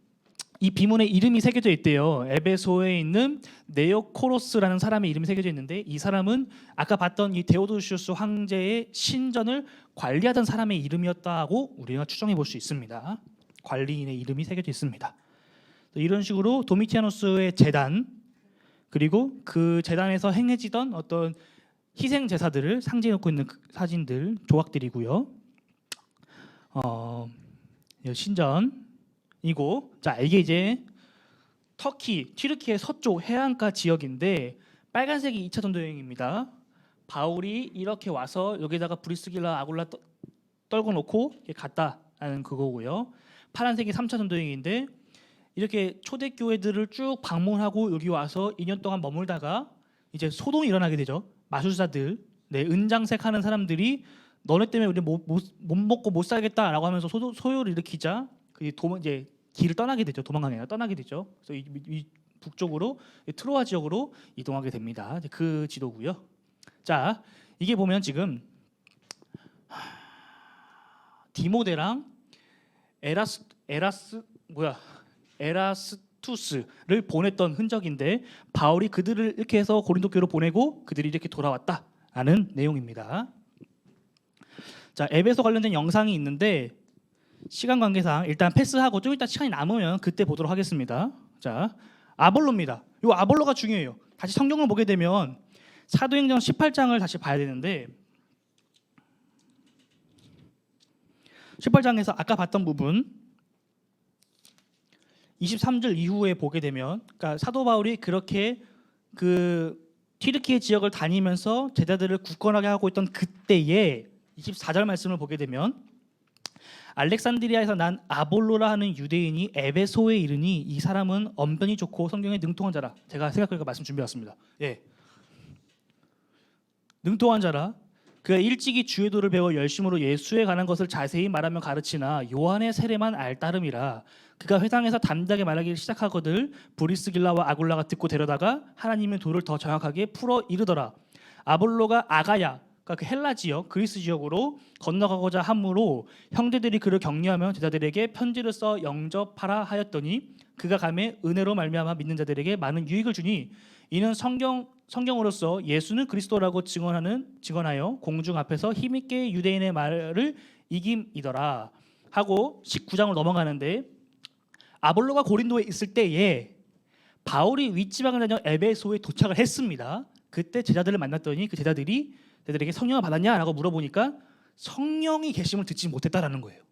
이 비문에 이름이 새겨져 있대요. 에베소에 있는 네오코로스라는 사람의 이름이 새겨져 있는데 이 사람은 아까 봤던 이 데오도시우스 황제의 신전을 관리하던 사람의 이름이었다고 우리가 추정해 볼 수 있습니다. 관리인의 이름이 새겨져 있습니다. 이런 식으로 도미티아누스의 제단 그리고 그 제단에서 행해지던 어떤 희생 제사들을 상징해 놓고 있는 사진들 조각들이고요. 신전이고, 자 이게 이제 튀르키의 서쪽 해안가 지역인데 빨간색이 2차 전도 여행입니다. 바울이 이렇게 와서 여기다가 브리스길라 아굴라 떨궈 놓고 갔다라는 그거고요. 파란색이 3차 전도 여행인데 이렇게 초대교회들을 쭉 방문하고 여기 와서 2년 동안 머물다가 이제 소동이 일어나게 되죠. 마술사들, 은장색 하는 사람들이 너네 때문에 우리 못 먹고 못 살겠다라고 하면서 소요를 일으키자 이제 길을 떠나게 되죠. 도망가게 아니라 떠나게 되죠. 그래서 이 북쪽으로 트로아 지역으로 이동하게 됩니다. 그 지도고요. 자, 이게 보면 지금 디모데랑 에라스투스를 보냈던 흔적인데 바울이 그들을 이렇게 해서 고린도 교회로 보내고 그들이 이렇게 돌아왔다라는 내용입니다. 자, 에베소 관련된 영상이 있는데 시간 관계상 일단 패스하고 좀 이따 시간이 남으면 그때 보도록 하겠습니다. 자, 아볼로입니다. 이 아볼로가 중요해요. 다시 성경을 보게 되면 사도행전 18장을 다시 봐야 되는데 18장에서 아까 봤던 부분 23절 이후에 보게 되면 그러니까 사도 바울이 그렇게 그 튀르키예 지역을 다니면서 제자들을 굳건하게 하고 있던 그때에 24절 말씀을 보게 되면 알렉산드리아에서 난 아볼로라 하는 유대인이 에베소에 이르니 이 사람은 언변이 좋고 성경에 능통한 자라. 제가 생각하니까 말씀 준비해왔습니다. 예, 능통한 자라. 그가 일찍이 주의 도를 배워 열심으로 예수에 관한 것을 자세히 말하며 가르치나 요한의 세례만 알 따름이라. 그가 회당에서 담대하게 말하기를 시작하거늘 브리스길라와 아굴라가 듣고 데려다가 하나님의 도를 더 정확하게 풀어 이르더라. 아볼로가 아가야, 그러니까 그 헬라 지역, 그리스 지역으로 건너가고자 함으로 형제들이 그를 격려하며 제자들에게 편지를 써 영접하라 하였더니 그가 감에 은혜로 말미암아 믿는 자들에게 많은 유익을 주니 이는 성경으로서 예수는 그리스도라고 증언하여 공중 앞에서 힘있게 유대인의 말을 이김이더라 하고 19장으로 넘어가는데, 아볼로가 고린도에 있을 때에 바울이 윗지방을 다녀 에베소에 도착을 했습니다. 그때 제자들을 만났더니 그 제자들에게 성령을 받았냐라고 물어보니까 성령이 계심을 듣지 못했다라는 거예요.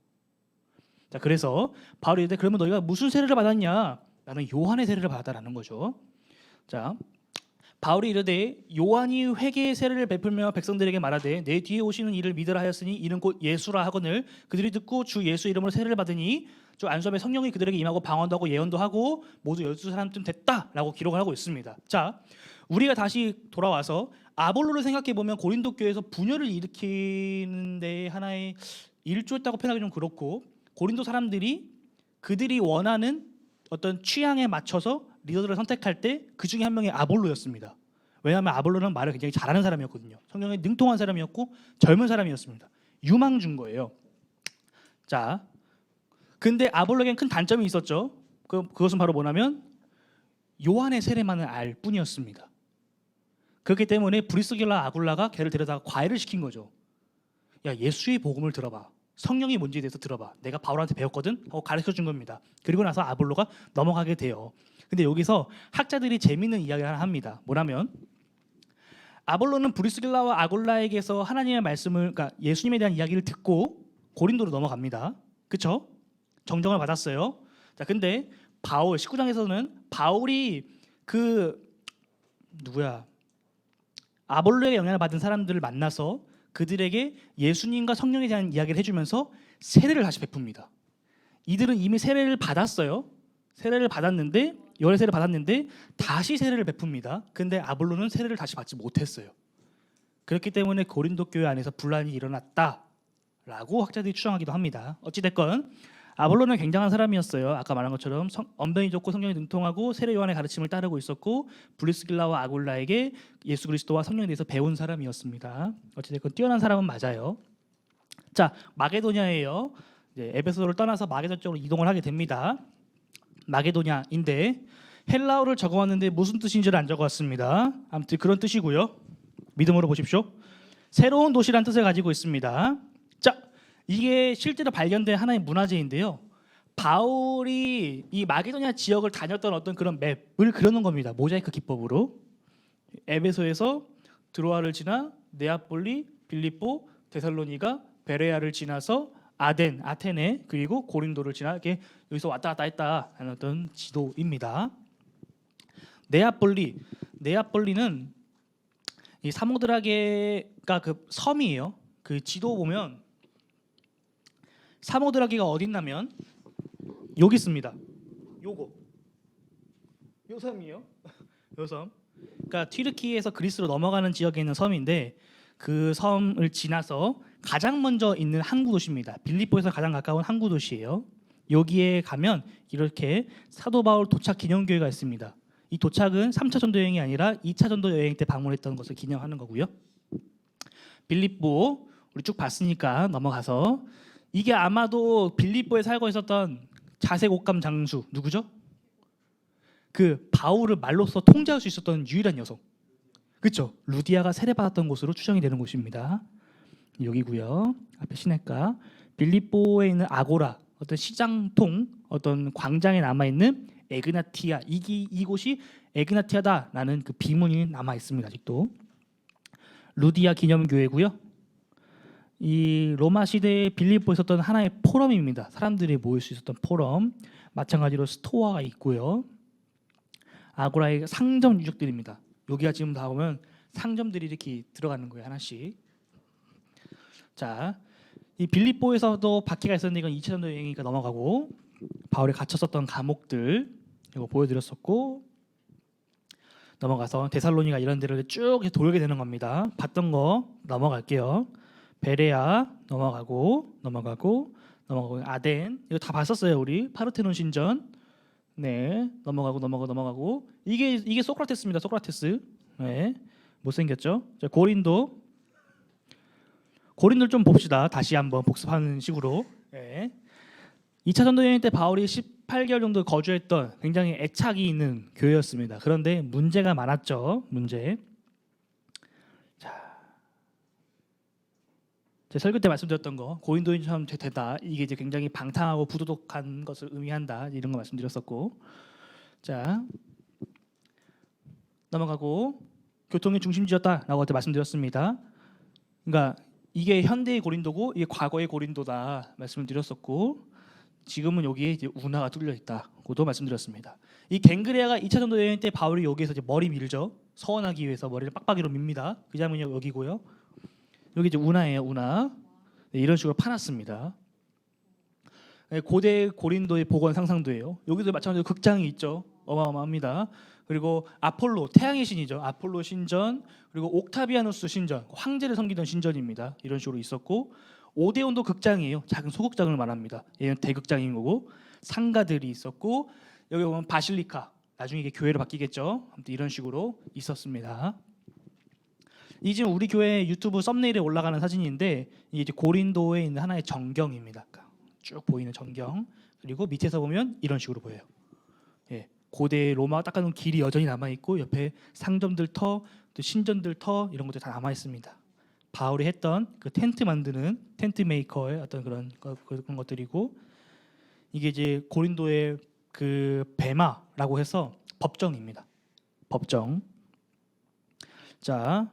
자, 그래서 바울이 이르되 그러면 너희가 무슨 세례를 받았냐? 나는 요한의 세례를 받았다라는 거죠. 자, 바울이 이르되 요한이 회개의 세례를 베풀며 백성들에게 말하되 내 뒤에 오시는 이를 믿으라 하였으니 이는 곧 예수라 하거늘 그들이 듣고 주 예수 이름으로 세례를 받으니 주 안수함에 성령이 그들에게 임하고 방언도 하고 예언도 하고 모두 12사람쯤 됐다라고 기록을 하고 있습니다. 자, 우리가 다시 돌아와서 아볼로를 생각해 보면 고린도 교회에서 분열을 일으키는 데 하나의 일조였다고 표현하기 좀 그렇고, 고린도 사람들이 그들이 원하는 어떤 취향에 맞춰서 리더들을 선택할 때 그 중에 한 명이 아볼로였습니다. 왜냐하면 아볼로는 말을 굉장히 잘하는 사람이었거든요. 성경에 능통한 사람이었고 젊은 사람이었습니다. 유망주인 거예요. 자, 근데 아볼로에겐 큰 단점이 있었죠. 그것은 바로 뭐냐면 요한의 세례만을 알 뿐이었습니다. 그렇기 때문에 브리스길라 아굴라가 걔를 데려다가 과외를 시킨 거죠. 야, 예수의 복음을 들어봐. 성령이 뭔지에 대해서 들어봐. 내가 바울한테 배웠거든 하고 가르쳐준 겁니다. 그리고 나서 아볼로가 넘어가게 돼요. 근데 여기서 학자들이 재미있는 이야기를 하나 합니다. 뭐냐면 아볼로는 브리스길라와 아굴라에게서 하나님의 말씀을, 그러니까 예수님에 대한 이야기를 듣고 고린도로 넘어갑니다. 그렇죠? 정정을 받았어요. 자, 근데 바울 19장에서는 바울이 아볼로의 영향을 받은 사람들을 만나서 그들에게 예수님과 성령에 대한 이야기를 해주면서 세례를 다시 베풉니다. 이들은 이미 세례를 받았어요. 열의 세례를 받았는데 다시 세례를 베풉니다. 근데 아볼로는 세례를 다시 받지 못했어요. 그렇기 때문에 고린도 교회 안에서 분란이 일어났다라고 학자들이 추정하기도 합니다. 어찌됐건 아볼로는 굉장한 사람이었어요. 아까 말한 것처럼 언변이 좋고 성경에 능통하고 세례 요한의 가르침을 따르고 있었고 브리스길라와 아굴라에게 예수 그리스도와 성령에 대해서 배운 사람이었습니다. 어찌됐건 뛰어난 사람은 맞아요. 자, 마게도냐예요. 이제 에베소를 떠나서 마게도냐 쪽으로 이동을 하게 됩니다. 마게도냐인데 헬라어를 적어왔는데 무슨 뜻인지를 안 적어왔습니다. 아무튼 그런 뜻이고요. 믿음으로 보십시오. 새로운 도시란 뜻을 가지고 있습니다. 자, 이게 실제로 발견된 하나의 문화재인데요. 바울이 이 마게도냐 지역을 다녔던 어떤 그런 맵을 그려놓은 겁니다. 모자이크 기법으로. 에베소에서 드로아를 지나 네아폴리, 빌립보, 데살로니가, 베레아를 지나서 아테네, 그리고 고린도를 지나 이렇게 여기서 왔다 갔다 했다 하는 어떤 지도입니다. 네아폴리는 이 사모드라게가 그 섬이에요. 그 지도 보면 사모드라게가 어디 있냐면 여기 있습니다. 요 섬이에요. 요 섬. 그러니까 튀르키예에서 그리스로 넘어가는 지역에 있는 섬인데 그 섬을 지나서 가장 먼저 있는 항구 도시입니다. 빌립보에서 가장 가까운 항구 도시예요. 여기에 가면 이렇게 사도 바울 도착 기념교회가 있습니다. 이 도착은 3차 전도 여행이 아니라 2차 전도 여행 때 방문했던 것을 기념하는 거고요. 빌립보 우리 쭉 봤으니까 넘어가서 이게 아마도 빌립보에 살고 있었던 자색옥감 장수 누구죠? 그 바울을 말로써 통제할 수 있었던 유일한 여성. 그렇죠? 루디아가 세례받았던 곳으로 추정이 되는 곳입니다. 여기고요. 앞에 시내가 빌립보에 있는 아고라, 어떤 시장통, 어떤 광장에 남아 있는 에그나티아, 이곳이 에그나티아다라는 그 비문이 남아 있습니다. 아직도. 루디아 기념교회고요. 이 로마 시대에 빌립보에 있었던 하나의 포럼입니다. 사람들이 모일 수 있었던 포럼. 마찬가지로 스토아가 있고요. 아고라의 상점 유적들입니다. 여기가 지금 다 보면 상점들이 이렇게 들어가는 거예요, 하나씩. 자, 이 빌립보에서도 박해가 있었는데 이건 2차 전도 여행이니까 넘어가고 바울이 갇혔었던 감옥들 이거 보여드렸었고 넘어가서 데살로니가 이런 데를 쭉 돌게 되는 겁니다. 봤던 거 넘어갈게요. 베레아 넘어가고 아덴 이거 다 봤었어요 우리 파르테논 신전. 네 넘어가고 이게 소크라테스입니다. 소크라테스. 네 못생겼죠. 자, 고린도 좀 봅시다. 다시 한번 복습하는 식으로. 네. 2차 전도 여행 때 바울이 18개월 정도 거주했던 굉장히 애착이 있는 교회였습니다. 그런데 문제가 많았죠. 문제. 자, 제 설교 때 말씀드렸던 거 고린도인처럼 되다. 이게 이제 굉장히 방탕하고 부도덕한 것을 의미한다. 이런 거 말씀드렸었고. 자, 넘어가고 교통의 중심지였다라고 그때 말씀드렸습니다. 그러니까 이게 현대의 고린도고 이게 과거의 고린도다 말씀을 드렸었고 지금은 여기에 이제 운하가 뚫려 있다고도 말씀드렸습니다. 이 갱그레아가 2차 전도 여행 때 바울이 여기에서 이제 머리 밀죠. 서원하기 위해서 머리를 빡빡이로 밉니다. 그 장면이 여기고요. 여기 이제 운하예요. 운하. 네, 이런 식으로 파놨습니다. 네, 고대 고린도의 복원 상상도예요. 여기도 마찬가지로 극장이 있죠. 어마어마합니다. 그리고 아폴로 태양의 신이죠. 아폴로 신전 그리고 옥타비아누스 신전 황제를 섬기던 신전입니다. 이런 식으로 있었고 오데온도 극장이에요. 작은 소극장을 말합니다. 얘는 대극장인 거고 상가들이 있었고 여기 보면 바실리카 나중에 이게 교회로 바뀌겠죠. 아무튼 이런 식으로 있었습니다. 이 지금 우리 교회 유튜브 썸네일에 올라가는 사진인데 이게 이제 고린도에 있는 하나의 정경입니다. 쭉 보이는 정경 그리고 밑에서 보면 이런 식으로 보여요. 예, 고대 로마 닦아놓은 길이 여전히 남아 있고 옆에 상점들 터, 또 신전들 터 이런 것들 다 남아 있습니다. 바울이 했던 그 텐트 만드는 텐트 메이커의 어떤 그런 것들이고 이게 이제 고린도의 그 베마라고 해서 법정입니다. 법정. 자,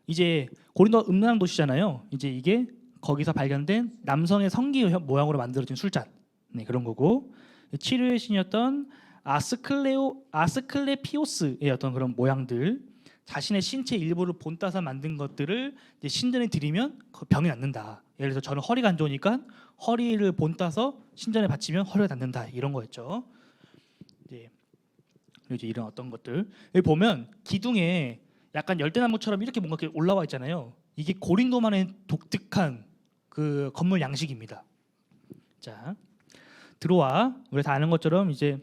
이제 고린도 음란한 도시잖아요. 이제 이게 거기서 발견된 남성의 성기 모양으로 만들어진 술잔. 네, 그런 거고 치료의 신이었던 아스클레피오스의 어떤 그런 모양들. 자신의 신체 일부를 본따서 만든 것들을 이제 신전에 드리면 병이 낫는다. 예를 들어서 저는 허리가 안 좋으니까 허리를 본따서 신전에 바치면 허리가 낫는다. 이런 거였죠. 이제 이런 어떤 것들 여기 보면 기둥에 약간 열대나무처럼 이렇게 뭔가 이렇게 올라와 있잖아요. 이게 고린도만의 독특한 그 건물 양식입니다. 자, 들어와 우리 다 아는 것처럼 이제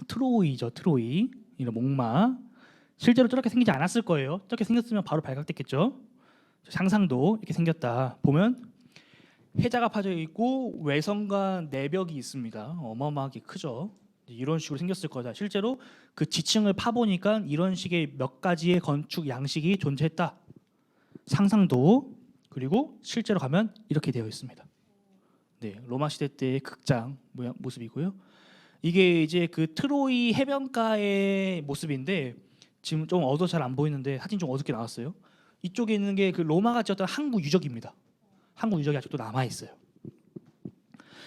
트로이죠. 트로이 이런 목마. 실제로 저렇게 생기지 않았을 거예요. 저렇게 생겼으면 바로 발각됐겠죠. 상상도 이렇게 생겼다. 보면 해자가 파져 있고 외성과 내벽이 있습니다. 어마어마하게 크죠. 이런 식으로 생겼을 거다. 실제로 그 지층을 파보니까 이런 식의 몇 가지의 건축 양식이 존재했다. 상상도 그리고 실제로 가면 이렇게 되어 있습니다. 네, 로마 시대 때의 극장 모습이고요. 이게 이제 그 트로이 해변가의 모습인데 지금 좀 어두워 잘 안 보이는데 사진 좀 어둡게 나왔어요. 이쪽에 있는 게 그 로마가 지었던 항구 유적입니다. 항구 유적이 아직도 남아 있어요.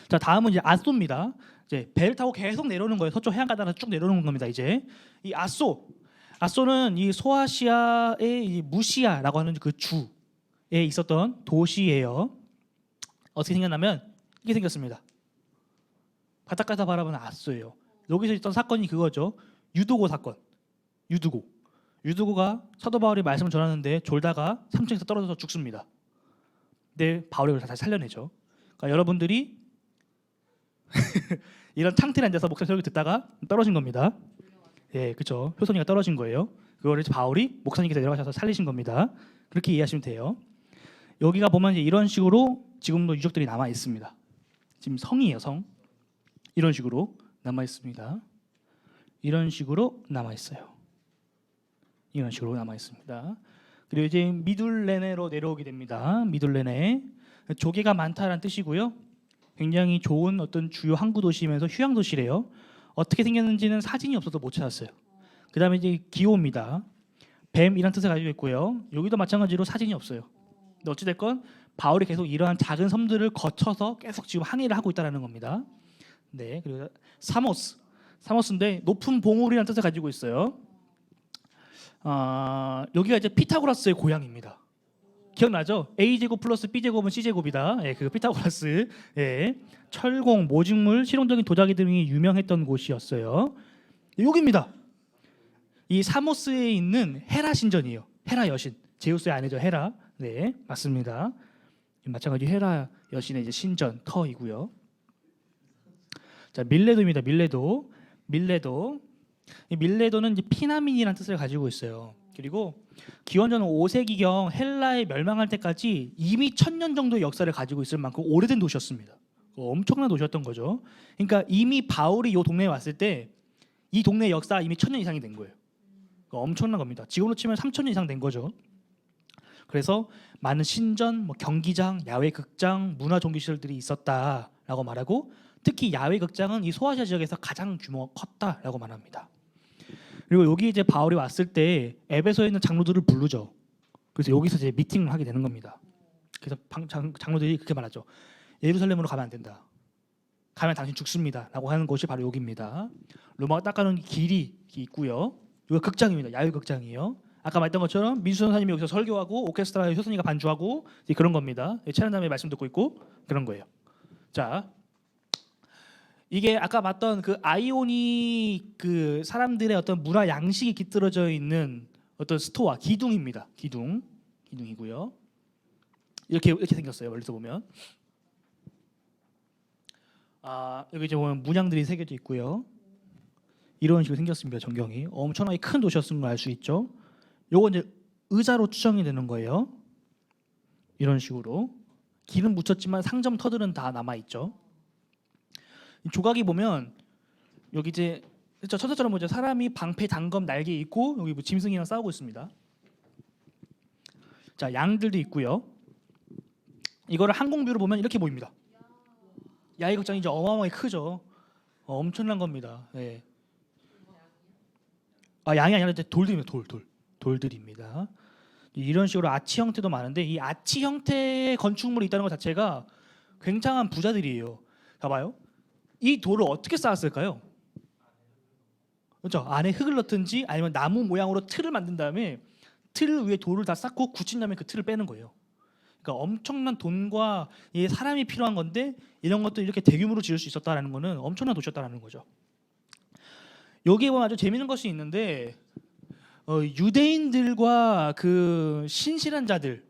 자, 다음은 이제 아소입니다. 이제 배를 타고 계속 내려오는 거예요. 서쪽 해안가다가 쭉 내려오는 겁니다. 이제 이 아소는 이 소아시아의 이 무시아라고 하는 그 주에 있었던 도시예요. 어떻게 생겼냐면 이게 생겼습니다. 바닷가에서 바라보는 아소예요. 여기서 있던 사건이 그거죠. 유도고 사건. 유두고가 사도 바울이 말씀을 전하는데 졸다가 3층에서 떨어져서 죽습니다. 근데 바울이 그걸 다시 살려내죠. 그러니까 여러분들이 이런 탕틀에 앉아서 목사 설교 듣다가 떨어진 겁니다. 예, 그렇죠. 효선이가 떨어진 거예요. 그거를 바울이 목사님께서 내려가셔서 살리신 겁니다. 그렇게 이해하시면 돼요. 여기가 보면 이제 이런 식으로 지금도 유적들이 남아 있습니다. 지금 성이에요, 성. 이런 식으로 남아 있습니다. 이런 식으로 남아 있어요. 이런 식으로 남아 있습니다. 그리고 이제 미둘레네로 내려오게 됩니다. 미둘레네 조개가 많다라는 뜻이고요. 굉장히 좋은 어떤 주요 항구 도시면서 휴양 도시래요. 어떻게 생겼는지는 사진이 없어서 못 찾았어요. 그다음에 이제 기호입니다. 뱀이란 뜻을 가지고 있고요. 여기도 마찬가지로 사진이 없어요. 근데 어찌 됐건 바울이 계속 이러한 작은 섬들을 거쳐서 계속 지금 항해를 하고 있다는 겁니다. 네, 그리고 사모스인데 높은 봉우리라는 뜻을 가지고 있어요. 여기가 이제 피타고라스의 고향입니다. 기억나죠? a제곱 플러스 b제곱은 c제곱이다. 예, 그 피타고라스. 예, 철공, 모직물, 실용적인 도자기 등이 유명했던 곳이었어요. 여기입니다. 이 사모스에 있는 헤라 신전이에요. 헤라 여신, 제우스의 아내죠, 헤라. 네, 맞습니다. 마찬가지 헤라 여신의 이제 신전 터이고요. 자, 밀레도입니다. 밀레도. 이 밀레도는 이제 피난민이라는 뜻을 가지고 있어요. 그리고 기원전 5세기경 헬라에 멸망할 때까지 이미 1000년 정도의 역사를 가지고 있을 만큼 오래된 도시였습니다. 엄청난 도시였던 거죠. 그러니까 이미 바울이 이 동네에 왔을 때 이 동네의 역사가 이미 1000년 이상이 된 거예요. 엄청난 겁니다. 지금으로 치면 3000년 이상 된 거죠. 그래서 많은 신전, 뭐 경기장, 야외 극장, 문화 종교 시설들이 있었다라고 말하고, 특히 야외 극장은 이 소아시아 지역에서 가장 규모가 컸다라고 말합니다. 그리고 여기 이제 바울이 왔을 때 에베소에 있는 장로들을 부르죠. 그래서 여기서 이제 미팅을 하게 되는 겁니다. 그래서 장로들이 그렇게 말하죠. 예루살렘으로 가면 안 된다. 가면 당신 죽습니다라고 하는 곳이 바로 여기입니다. 로마가 닦아놓은 길이 있고요. 여기가 극장입니다. 야외 극장이에요. 아까 말했던 것처럼 민수 선생님이 여기서 설교하고 오케스트라에 효선이가 반주하고 그런 겁니다. 찬양단의 말씀 듣고 있고 그런 거예요. 자, 이게 아까 봤던 그 아이오니 그 사람들의 어떤 문화 양식이 깃들어져 있는 어떤 스토아, 기둥입니다. 기둥이고요. 이렇게 생겼어요. 멀리서 보면. 여기 이제 보면 문양들이 새겨져 있고요. 이런 식으로 생겼습니다. 전경이 엄청나게 큰 도시였음을 알 수 있죠. 요거 이제 의자로 추정이 되는 거예요. 이런 식으로 기름 묻혔지만 상점 터들은 다 남아 있죠. 조각이 보면 여기 이제 천사처럼 보죠. 사람이 방패, 단검, 날개 있고 여기 뭐 짐승이랑 싸우고 있습니다. 자, 양들도 있고요. 이거를 항공뷰로 보면 이렇게 보입니다. 야외 극장이 이제 어마어마하게 크죠. 엄청난 겁니다. 네. 양이 아니라 이제 돌들입니다. 돌들입니다. 이런 식으로 아치 형태도 많은데 이 아치 형태의 건축물이 있다는 것 자체가 굉장한 부자들이에요. 봐봐요. 이 돌을 어떻게 쌓았을까요? 그렇죠. 안에 흙을 넣든지 아니면 나무 모양으로 틀을 만든 다음에 틀 위에 돌을 다 쌓고 굳힌 다음에 그 틀을 빼는 거예요. 그러니까 엄청난 돈과 사람이 필요한 건데 이런 것도 이렇게 대규모로 지을 수 있었다라는 거는 엄청난 도시였다라는 거죠. 여기에 보면 아주 재미있는 것이 있는데 유대인들과 그 신실한 자들,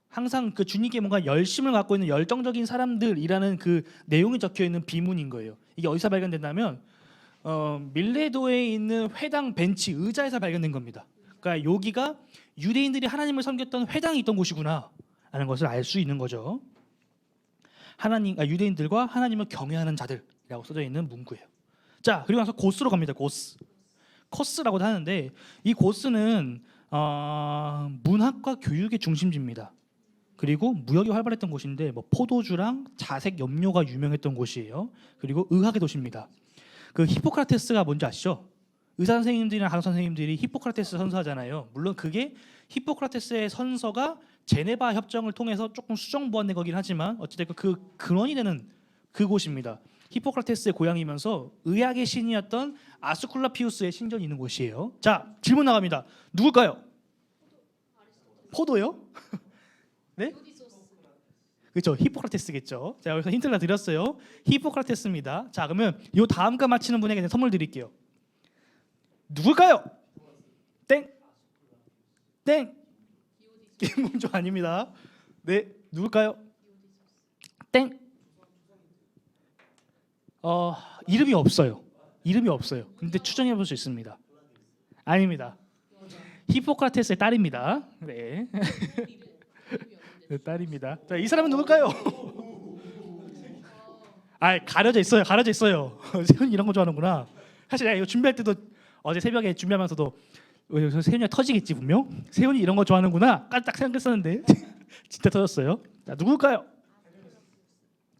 항상 그 주님께 뭔가 열심을 갖고 있는 열정적인 사람들이라는 그 내용이 적혀 있는 비문인 거예요. 이게 어디서 발견된다면 밀레도에 있는 회당 벤치 의자에서 발견된 겁니다. 그러니까 여기가 유대인들이 하나님을 섬겼던 회당이 있던 곳이구나 라는 것을 알 수 있는 거죠. 유대인들과 하나님을 경외하는 자들이라고 써져 있는 문구예요. 자, 그리고 나서 고스로 갑니다. 코스라고도 하는데 이 고스는 문학과 교육의 중심지입니다. 그리고 무역이 활발했던 곳인데 뭐 포도주랑 자색 염료가 유명했던 곳이에요. 그리고 의학의 도시입니다. 그 히포크라테스가 뭔지 아시죠? 의사 선생님들이나 간호 선생님들이 히포크라테스 선서하잖아요. 물론 그게 히포크라테스의 선서가 제네바 협정을 통해서 조금 수정 보완된 거긴 하지만 어찌됐건 그 근원이 되는 그곳입니다. 히포크라테스의 고향이면서 의학의 신이었던 아스클라피우스의 신전이 있는 곳이에요. 자, 질문 나갑니다. 누굴까요? 포도요? 네? 그렇죠. 히포크라테스겠죠. 자, 여기서 힌트를 드렸어요. 히포크라테스입니다. 자, 그러면 이 다음 거 맞히는 분에게 선물 드릴게요. 누굴까요? 땡. 김문조 아닙니다. 네, 누굴까요? 땡. 이름이 없어요. 근데 추정해 볼 수 있습니다. 아닙니다. 히포크라테스의 딸입니다. 네. 네, 딸입니다. 자, 이 사람은 누굴까요? 가려져 있어요. 세훈이 이런 거 좋아하는구나. 사실 내가 이거 준비할 때도 어제 새벽에 준비하면서도 세훈이가 터지겠지 분명. 세훈이 이런 거 좋아하는구나. 딱 생각했었는데 진짜 터졌어요. 자, 누굴까요?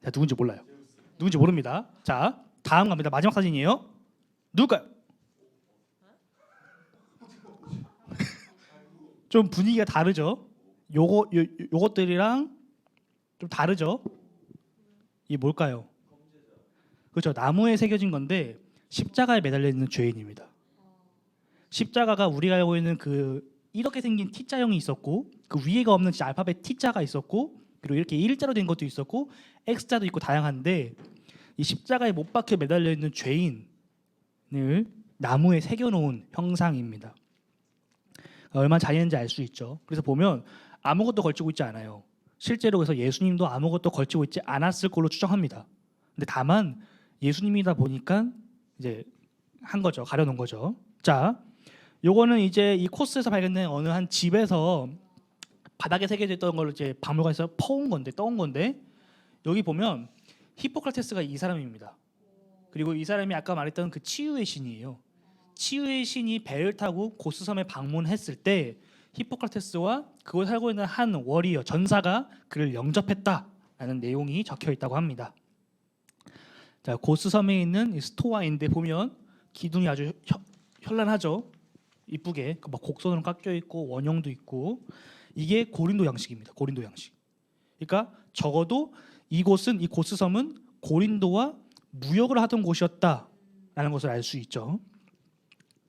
자, 누군지 몰라요. 누군지 모릅니다. 자, 다음 갑니다. 마지막 사진이에요. 누굴까요? 좀 분위기가 다르죠. 요것들이랑 좀 다르죠. 이게 뭘까요? 그렇죠. 나무에 새겨진 건데 십자가에 매달려 있는 죄인입니다. 십자가가 우리가 알고 있는 그 이렇게 생긴 T자형이 있었고 그 위에가 없는 진짜 알파벳 T자가 있었고 그리고 이렇게 일자로 된 것도 있었고 X자도 있고 다양한데 이 십자가에 못 박혀 매달려 있는 죄인을 나무에 새겨 놓은 형상입니다. 얼마나 잔인한지 알 수 있죠. 그래서 보면 아무것도 걸치고 있지 않아요. 실제로 그래서 예수님도 아무것도 걸치고 있지 않았을 걸로 추정합니다. 근데 다만 예수님이다 보니까 이제 한 거죠. 가려놓은 거죠. 자, 요거는 이제 이 코스에서 발견된 어느 한 집에서 바닥에 새겨져 있던 걸 이제 박물관에서 퍼온 건데 떠온 건데 여기 보면 히포크라테스가 이 사람입니다. 그리고 이 사람이 아까 말했던 그 치유의 신이에요. 치유의 신이 배를 타고 고스섬에 방문했을 때 히포크라테스와 그곳에 살고 있는 한 워리어 전사가 그를 영접했다라는 내용이 적혀 있다고 합니다. 자, 고스섬에 있는 이 스토아인데 보면 기둥이 아주 현란하죠. 이쁘게 막 곡선으로 깎여 있고 원형도 있고 이게 고린도 양식입니다. 고린도 양식. 그러니까 적어도 이곳은 이 고스섬은 고린도와 무역을 하던 곳이었다라는 것을 알 수 있죠.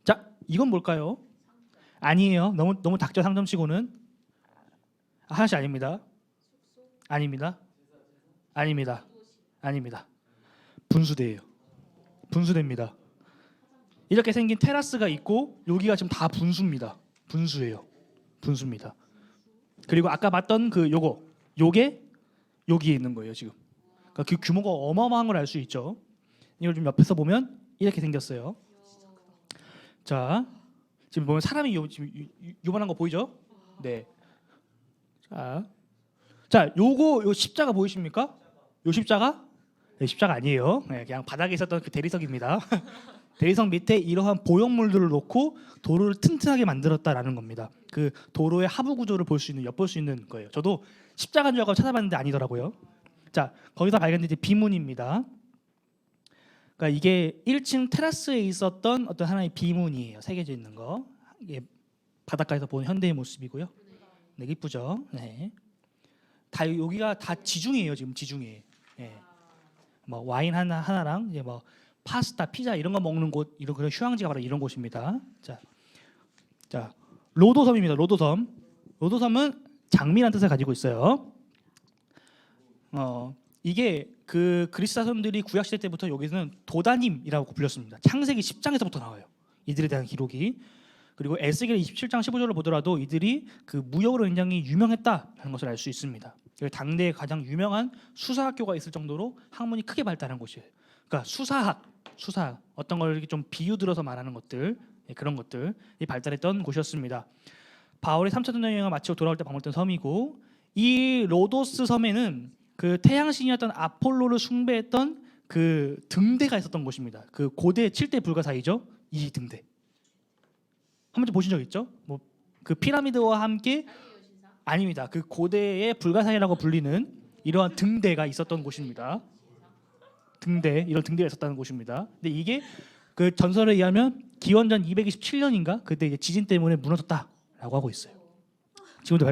자, 이건 뭘까요? 아니에요. 너무 닥쳐 상점치고는 하나씩 아닙니다. 아닙니다. 아닙니다. 아닙니다. 분수대예요. 분수대입니다. 이렇게 생긴 테라스가 있고 여기가 지금 다 분수입니다. 분수예요. 분수입니다. 그리고 아까 봤던 그 요게 여기에 있는 거예요 지금. 그러니까 그 규모가 어마어마한 걸 알 수 있죠. 이걸 좀 옆에서 보면 이렇게 생겼어요. 자, 지금 보면 사람이 요만한 거 보이죠? 네. 자, 요 십자가 보이십니까? 요 십자가? 네, 십자가 아니에요. 네, 그냥 바닥에 있었던 그 대리석입니다. 대리석 밑에 이러한 보형물들을 놓고 도로를 튼튼하게 만들었다라는 겁니다. 그 도로의 하부 구조를 엿볼 수 있는 거예요. 저도 십자가인 줄 알고 찾아봤는데 아니더라고요. 자, 거기서 발견된 이제 비문입니다. 그러니까 이게 1층 테라스에 있었던 어떤 하나의 비문이에요. 새겨져 있는 거. 이게 바닷가에서 보는 현대의 모습이고요. 네, 이쁘죠. 네. 다 여기가 다 지중해예요. 지금 지중해. 네. 뭐 와인 하나랑 이제 뭐 파스타, 피자 이런 거 먹는 곳, 이런 그런 휴양지가 바로 이런 곳입니다. 자, 로도섬입니다. 로도섬. 로도섬은 장미란 뜻을 가지고 있어요. 이게 그 그리스 사람들이 구약 시대 때부터 여기서는 도다님이라고 불렸습니다. 창세기 10장에서부터 나와요. 이들에 대한 기록이. 그리고 에스겔 27장 15절을 보더라도 이들이 그 무역으로 굉장히 유명했다는 것을 알 수 있습니다. 당대에 가장 유명한 수사학교가 있을 정도로 학문이 크게 발달한 곳이에요. 그러니까 수사학 어떤 걸 이렇게 좀 비유 들어서 말하는 것들, 그런 것들이 발달했던 곳이었습니다. 바울이 3차 전도 여행을 마치고 돌아올 때 방문했던 섬이고 이 로도스 섬에는 그 태양신이었던 아폴로를 숭배했던 그 등대가 있었던 곳입니다. 그 고대 7대 불가사의죠. 이 등대. 한 번쯤 보신 적 있죠? 뭐 그 피라미드와 함께 아닙니다. 그 고대의 불가사의라고 불리는 이러한 등대가 있었던 곳입니다. 이런 등대가 있었다는 곳입니다. 근데 이게 그 전설에 의하면 기원전 227년인가 그때 이제 지진 때문에 무너졌다라고 하고 있어요. 지금도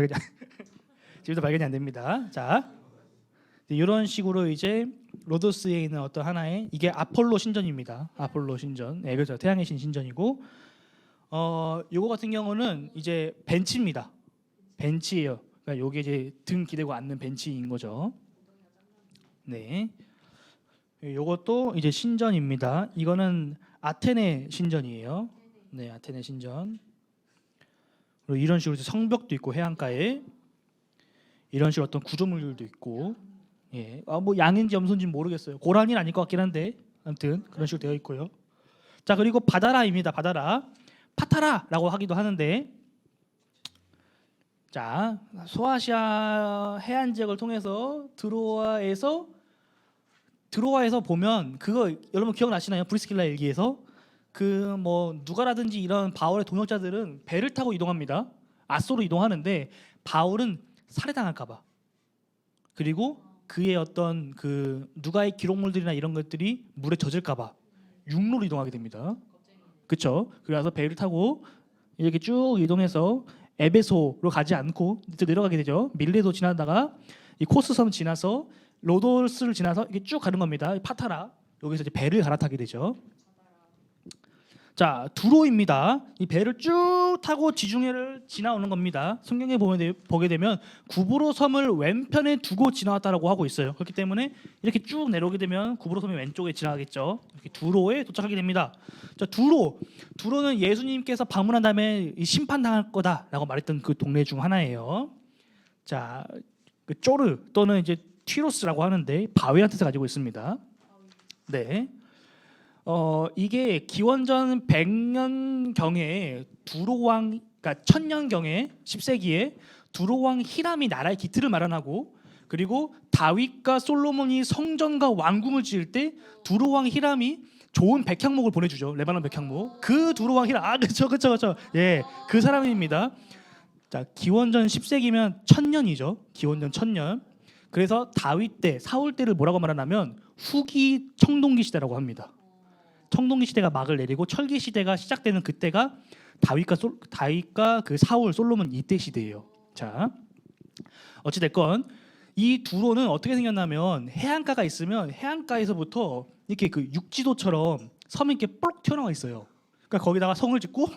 발견이 안 됩니다. 자, 이런 식으로 이제 로도스에 있는 어떤 하나의 이게 아폴로 신전입니다. 아폴로 신전. 네, 그렇죠. 태양의 신 신전이고 요거 같은 경우는 이제 벤치입니다. 벤치예요. 그러니까 요게 이제 등 기대고 앉는 벤치인 거죠. 네. 요것도 이제 신전입니다. 이거는 아테네 신전이에요. 네, 아테네 신전. 그리고 이런 식으로 성벽도 있고 해안가에 이런 식으로 어떤 구조물들도 있고, 예, 뭐 양인지 염소인지 모르겠어요. 고라니는 아닐 것 같긴 한데, 아무튼 그런 식으로 되어 있고요. 자, 그리고 바다라입니다. 바다라, 파타라라고 하기도 하는데, 자, 소아시아 해안 지역을 통해서 드로아에서 보면 그거 여러분 기억나시나요? 브리스길라 일기에서 그 뭐 누가라든지 이런 바울의 동역자들은 배를 타고 이동합니다. 아소로 이동하는데 바울은 살해당할까봐 그리고 그의 어떤 그 누가의 기록물들이나 이런 것들이 물에 젖을까봐 육로로 이동하게 됩니다. 그렇죠? 그래서 배를 타고 이렇게 쭉 이동해서 에베소로 가지 않고 내려가게 되죠. 밀레도 지나다가 이 코스섬 지나서 로도스를 지나서 이렇게 쭉 가는 겁니다. 파타라 여기서 이제 배를 갈아타게 되죠. 자, 두로입니다. 이 배를 쭉 타고 지중해를 지나오는 겁니다. 성경에 보게 되면 구브로 섬을 왼편에 두고 지나왔다라고 하고 있어요. 그렇기 때문에 이렇게 쭉 내려오게 되면 구브로 섬이 왼쪽에 지나가겠죠. 이렇게 두로에 도착하게 됩니다. 자, 두로는 예수님께서 방문한 다음에 심판당할 거다라고 말했던 그 동네 중 하나예요. 자, 그 쪼르 또는 이제 티로스라고 하는데 바위란 뜻을 가지고 있습니다. 네. 이게 기원전 100년 경에 두로왕, 그러니까 1000년 경에 10세기에 두로왕 히람이 나라의 기틀을 마련하고, 그리고 다윗과 솔로몬이 성전과 왕궁을 지을 때 두로왕 히람이 좋은 백향목을 보내주죠. 레바논 백향목. 그 두로왕 히람, 그쵸. 예, 그 사람입니다. 자, 기원전 10세기면 1000년이죠. 기원전 1000년. 그래서 다윗 때, 사울 때를 뭐라고 말하냐면 후기 청동기 시대라고 합니다. 청동기 시대가 막을 내리고 철기 시대가 시작되는 그때가 다윗과 그 사울, 솔로몬 이때 시대예요. 자, 어찌 됐건 이 두로는 어떻게 생겼냐면 해안가가 있으면 해안가에서부터 이렇게 그 육지도처럼 섬이 이렇게 볼록 튀어나와 있어요. 그러니까 거기다가 성을 짓고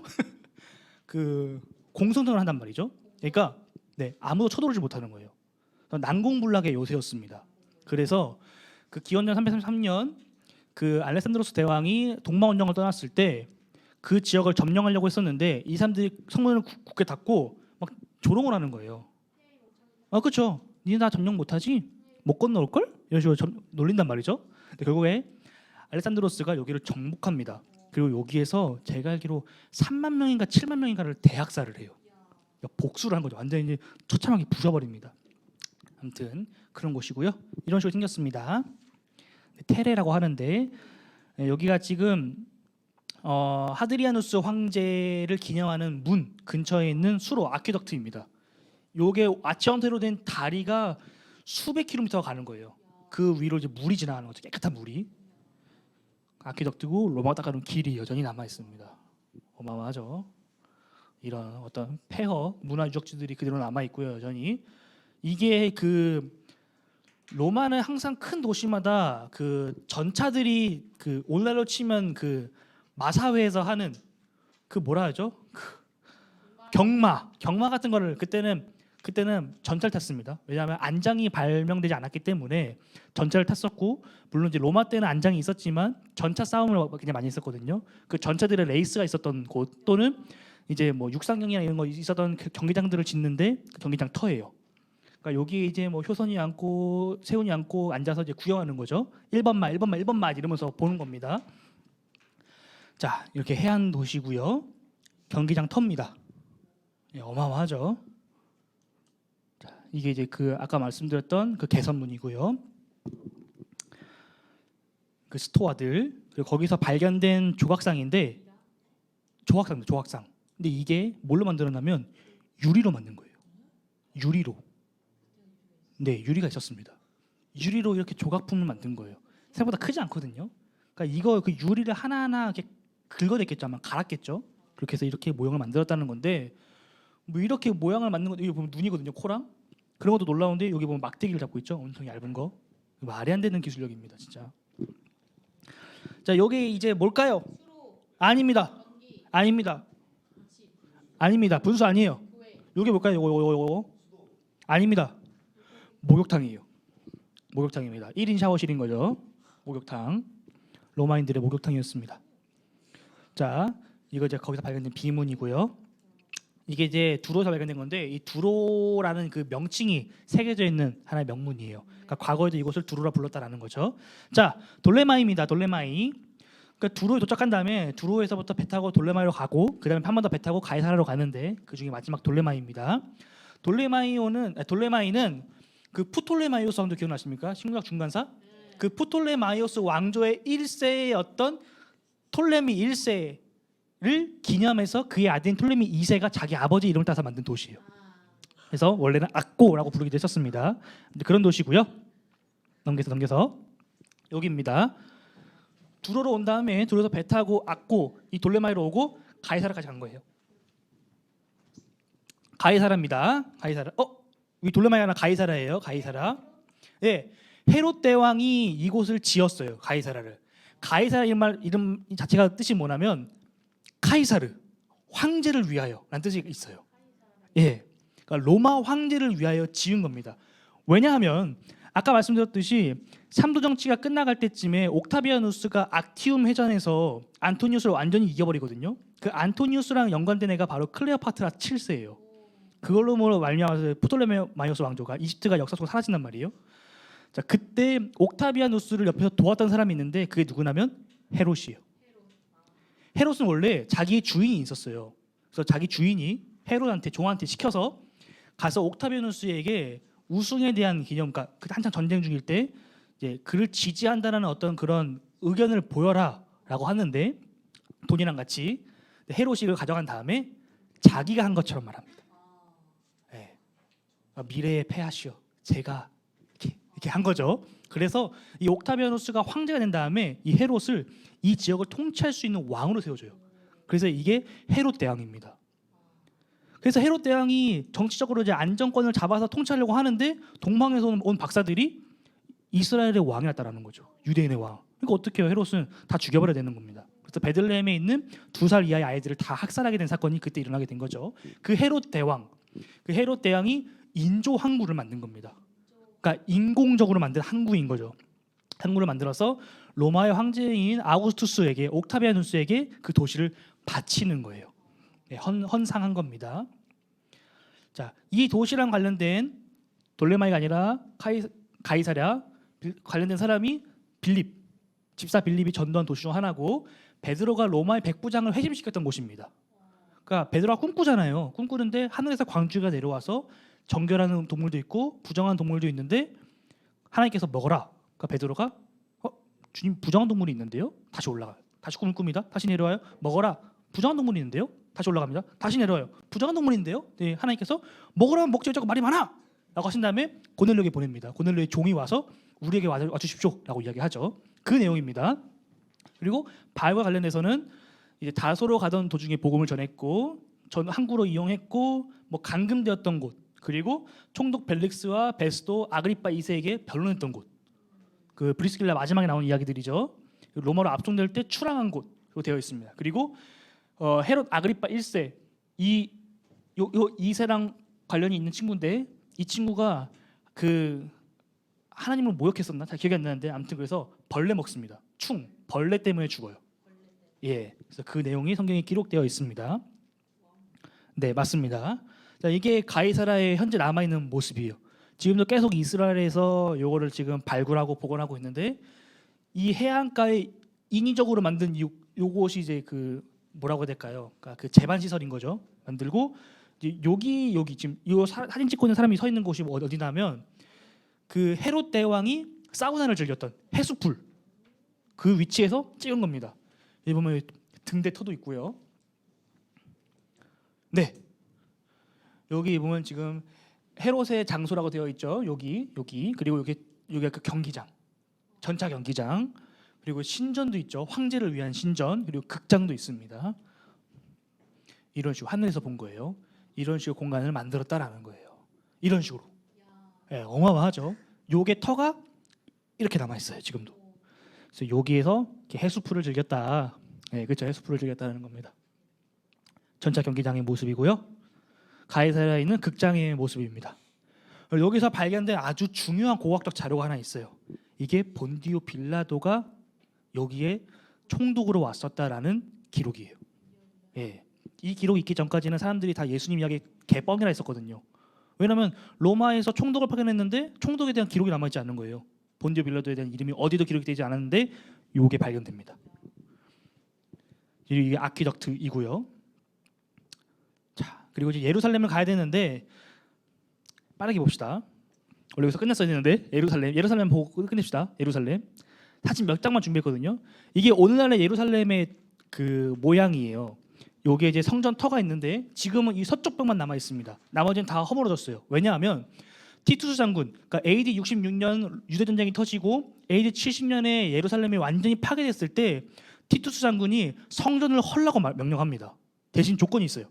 그 공성전을 한단 말이죠. 그러니까 네, 아무도 쳐들어오지 못하는 거예요. 난공불락의 요새였습니다. 그래서 그 기원전 333년 그 알렉산드로스 대왕이 동방원정을 떠났을 때 그 지역을 점령하려고 했었는데 이 사람들이 성문을 굳게 닫고 막 조롱을 하는 거예요. 그렇죠. 니네 나 점령 못하지? 못 건너올 걸? 이런 식으로 놀린단 말이죠. 근데 결국에 알렉산드로스가 여기를 정복합니다. 그리고 여기에서 제가 알기로 3만 명인가 7만 명인가를 대학살을 해요. 복수를 한 거죠. 완전히 처참하게 부숴버립니다. 아무튼 그런 곳이고요. 이런 식으로 생겼습니다. 테레라고 하는데 여기가 지금 하드리아누스 황제를 기념하는 문 근처에 있는 수로 아퀴덕트입니다. 요게 아치형태로 된 다리가 수백 킬로미터가 가는 거예요. 그 위로 이제 물이 지나가는 거죠. 깨끗한 물이. 아퀴덕트고 로마가 닦아놓은 길이 여전히 남아 있습니다. 어마어마하죠. 이런 어떤 폐허 문화 유적지들이 그대로 남아 있고요. 여전히 이게 그 로마는 항상 큰 도시마다 그 전차들이 그 오늘날로 치면 그 마사회에서 하는 그 뭐라 하죠? 그 경마 같은 거를 그때는 전차를 탔습니다. 왜냐하면 안장이 발명되지 않았기 때문에 전차를 탔었고, 물론 이제 로마 때는 안장이 있었지만 전차 싸움을 그냥 많이 했었거든요. 그 전차들의 레이스가 있었던 곳 또는 이제 뭐 육상경기나 이런 거 있었던 그 경기장들을 짓는데 그 경기장 터예요. 그러니까 여기 이제 뭐 효선이 앉고 세훈이 앉고 앉아서 이제 구경하는 거죠. 1번 말 이러면서 보는 겁니다. 자, 이렇게 해안 도시고요. 경기장 터입니다. 예, 어마어마하죠. 자, 이게 이제 그 아까 말씀드렸던 그 개선문이고요. 그 스토아들, 그리고 거기서 발견된 조각상인데 조각상. 근데 이게 뭘로 만들었냐면 유리로 만든 거예요. 유리로. 네, 유리가 있었습니다. 유리로 이렇게 조각품을 만든 거예요. 생각보다 크지 않거든요. 그러니까 이거 그 유리를 하나하나 이렇게 긁어냈겠죠, 아마 갈았겠죠. 그렇게 해서 이렇게 모형을 만들었다는 건데, 뭐 이렇게 모양을 만든 거 여기 보면 눈이거든요, 코랑. 그런 것도 놀라운데 여기 보면 막대기를 잡고 있죠, 엄청 얇은 거. 말이 안 되는 기술력입니다, 진짜. 자, 여기 이제 뭘까요? 아닙니다. 분수 아니에요. 여기 뭘까요? 요거. 아닙니다. 목욕탕이에요. 목욕탕입니다. 1인 샤워실인 거죠. 목욕탕. 로마인들의 목욕탕이었습니다. 자, 이거 이제 거기서 발견된 비문이고요. 이게 이제 두로에서 발견된 건데, 이 두로라는 그 명칭이 새겨져 있는 하나의 명문이에요. 그러니까 과거에도 이곳을 두로라 불렀다라는 거죠. 자, 돌레마이입니다. 돌레마이. 그러니까 두로에 도착한 다음에 두로에서부터 배 타고 돌레마이로 가고, 그다음에 한 번 더 배 타고 가이사라로 가는데 그 중에 마지막 돌레마이입니다. 돌레마이는 그 프톨레마이오스 왕조 기억나십니까? 신구약 중간사. 그 프톨레마이오스 왕조의 1세였던 톨레미 1세를 기념해서 그의 아들인 톨레미 2세가 자기 아버지 이름을 따서 만든 도시예요. 그래서 원래는 악고라고 부르기도 했었습니다. 그런 도시고요. 넘겨서 여기입니다. 두로로 온 다음에 두로에서 배 타고 악고 이 돌레마이로 오고 가이사라까지 간 거예요. 가이사라입니다. 가이사라. 이 돌레마이 하나 가이사라예요. 가이사라. 예, 헤롯 대왕이 이곳을 지었어요. 가이사라를. 가이사라 이름 자체가 뜻이 뭐냐면 카이사르, 황제를 위하여라는 뜻이 있어요. 예, 그러니까 로마 황제를 위하여 지은 겁니다. 왜냐하면 아까 말씀드렸듯이 삼도 정치가 끝나갈 때쯤에 옥타비아누스가 악티움 해전에서 안토니우스를 완전히 이겨버리거든요. 그 안토니우스랑 연관된 애가 바로 클레오파트라 7세예요. 그걸로 말미암아서 프톨레마이오스 왕조가 이집트가 역사 속으로 사라진단 말이에요. 자, 그때 옥타비아누스를 옆에서 도왔던 사람이 있는데 그게 누구냐면 헤롯이에요. 헤롯은 원래 자기의 주인이 있었어요. 그래서 자기 주인이 헤롯한테 종한테 시켜서 가서 옥타비아누스에게 우승에 대한 기념, 그러니까 한창 전쟁 중일 때 이제 그를 지지한다는 어떤 그런 의견을 보여라라고 하는데 돈이랑 같이 헤롯이 이걸 가져간 다음에 자기가 한 것처럼 말합니다. 네. 미래의 폐하시오, 제가 이렇게 한 거죠. 그래서 이 옥타비아누스가 황제가 된 다음에 이 헤롯을 이 지역을 통치할 수 있는 왕으로 세워줘요. 그래서 이게 헤롯 대왕입니다. 그래서 헤롯 대왕이 정치적으로 이제 안정권을 잡아서 통치하려고 하는데 동방에서 온 박사들이 이스라엘의 왕이 났다라는 거죠. 유대인의 왕. 그러니까 어떻게 해요? 헤롯은 다 죽여버려야 되는 겁니다. 그래서 베들레헴에 있는 2살 이하의 아이들을 다 학살하게 된 사건이 그때 일어나게 된 거죠. 그 헤롯 대왕이 인조 항구를 만든 겁니다. 그러니까 인공적으로 만든 항구인 거죠. 항구를 만들어서 로마의 황제인 아우구스투스에게, 옥타비아누스에게 그 도시를 바치는 거예요. 네, 헌상한 겁니다. 자, 이 도시랑 관련된 돌레마이가 아니라 가이사랴 관련된 사람이 빌립, 집사 빌립이 전도한 도시 중 하나고, 베드로가 로마의 백부장을 회심시켰던 곳입니다. 그러니까 베드로가 꿈꾸잖아요. 꿈꾸는데 하늘에서 광주가 내려와서 정결하는 동물도 있고 부정한 동물도 있는데 하나님께서 먹어라. 그러니까 베드로가 주님, 부정한 동물이 있는데요. 다시 올라가요. 다시 꿈을 꿉니다. 다시 내려와요. 먹어라. 부정한 동물이 있는데요. 다시 올라갑니다. 다시 내려와요. 부정한 동물인데요. 네, 하나님께서 먹으라면 먹지 자꾸 말이 많아 라고 하신 다음에 고넬료에게 보냅니다. 고넬료의 종이 와서 우리에게 와주십시오 라고 이야기하죠. 그 내용입니다. 그리고 바울과 관련해서는 이제 다소로 가던 도중에 복음을 전했고, 항구로 이용했고, 뭐 감금되었던 곳, 그리고 총독 벨릭스와 베스도 아그리파 2세에게 변론했던 곳, 그 브리스길라 마지막에 나온 이야기들이죠. 로마로 압송될 때 출항한 곳으로 되어 있습니다. 그리고 헤롯 아그리파 1세, 이 세랑 관련이 있는 친구인데, 이 친구가 그 하나님을 모욕했었나? 잘 기억이 안 나는데 아무튼 그래서 벌레 먹습니다. 벌레 때문에 죽어요. 예, 그래서 그 내용이 성경에 기록되어 있습니다. 네, 맞습니다. 자, 이게 가이사라의 현재 남아 있는 모습이에요. 지금도 계속 이스라엘에서 요거를 지금 발굴하고 복원하고 있는데, 이 해안가에 인위적으로 만든 요것이 이제 그 뭐라고 해야 될까요? 그러니까 그 제반 시설인 거죠. 만들고 이제 여기 지금 이 사진 찍고 있는 사람이 서 있는 곳이 어디냐면 그 헤롯 대왕이 사우나를 즐겼던 해수풀, 그 위치에서 찍은 겁니다. 여기 보면 등대 터도 있고요. 네, 여기 보면 지금 헤롯의 장소라고 되어 있죠. 여기 그리고 여기가 그 경기장, 전차 경기장, 그리고 신전도 있죠. 황제를 위한 신전, 그리고 극장도 있습니다. 이런 식으로 하늘에서 본 거예요. 이런 식으로 공간을 만들었다라는 거예요. 이런 식으로. 네, 어마어마하죠. 요게 터가 이렇게 남아 있어요. 지금도. 그래서 여기에서 이렇게 해수풀을 즐겼다. 네, 그렇죠. 해수풀을 즐겼다는 겁니다. 전차 경기장의 모습이고요. 가이사랴에 있는 극장의 모습입니다. 여기서 발견된 아주 중요한 고고학적 자료가 하나 있어요. 이게 본디오 빌라도가 여기에 총독으로 왔었다라는 기록이에요. 예, 이 기록이 있기 전까지는 사람들이 다 예수님 이야기 개뻥이라 했었거든요. 왜냐하면 로마에서 총독을 파견했는데 총독에 대한 기록이 남아있지 않는 거예요. 본디오 빌라도에 대한 이름이 어디도 기록이 되지 않았는데 이게 발견됩니다. 이게 아퀴덕트이고요. 자, 그리고 이제 예루살렘을 가야 되는데 빠르게 봅시다. 원래 여기서 끝났어야 되는데 예루살렘 보고 끝냅시다. 예루살렘 사진 몇 장만 준비했거든요. 이게 오늘날의 예루살렘의 그 모양이에요. 여기에 이제 성전 터가 있는데 지금은 이 서쪽 벽만 남아 있습니다. 나머지는 다 허물어졌어요. 왜냐하면 티투스 장군, 그러니까 AD 66년 유대 전쟁이 터지고 AD 70년에 예루살렘이 완전히 파괴됐을 때 티투스 장군이 성전을 헐라고 명령합니다. 대신 조건이 있어요.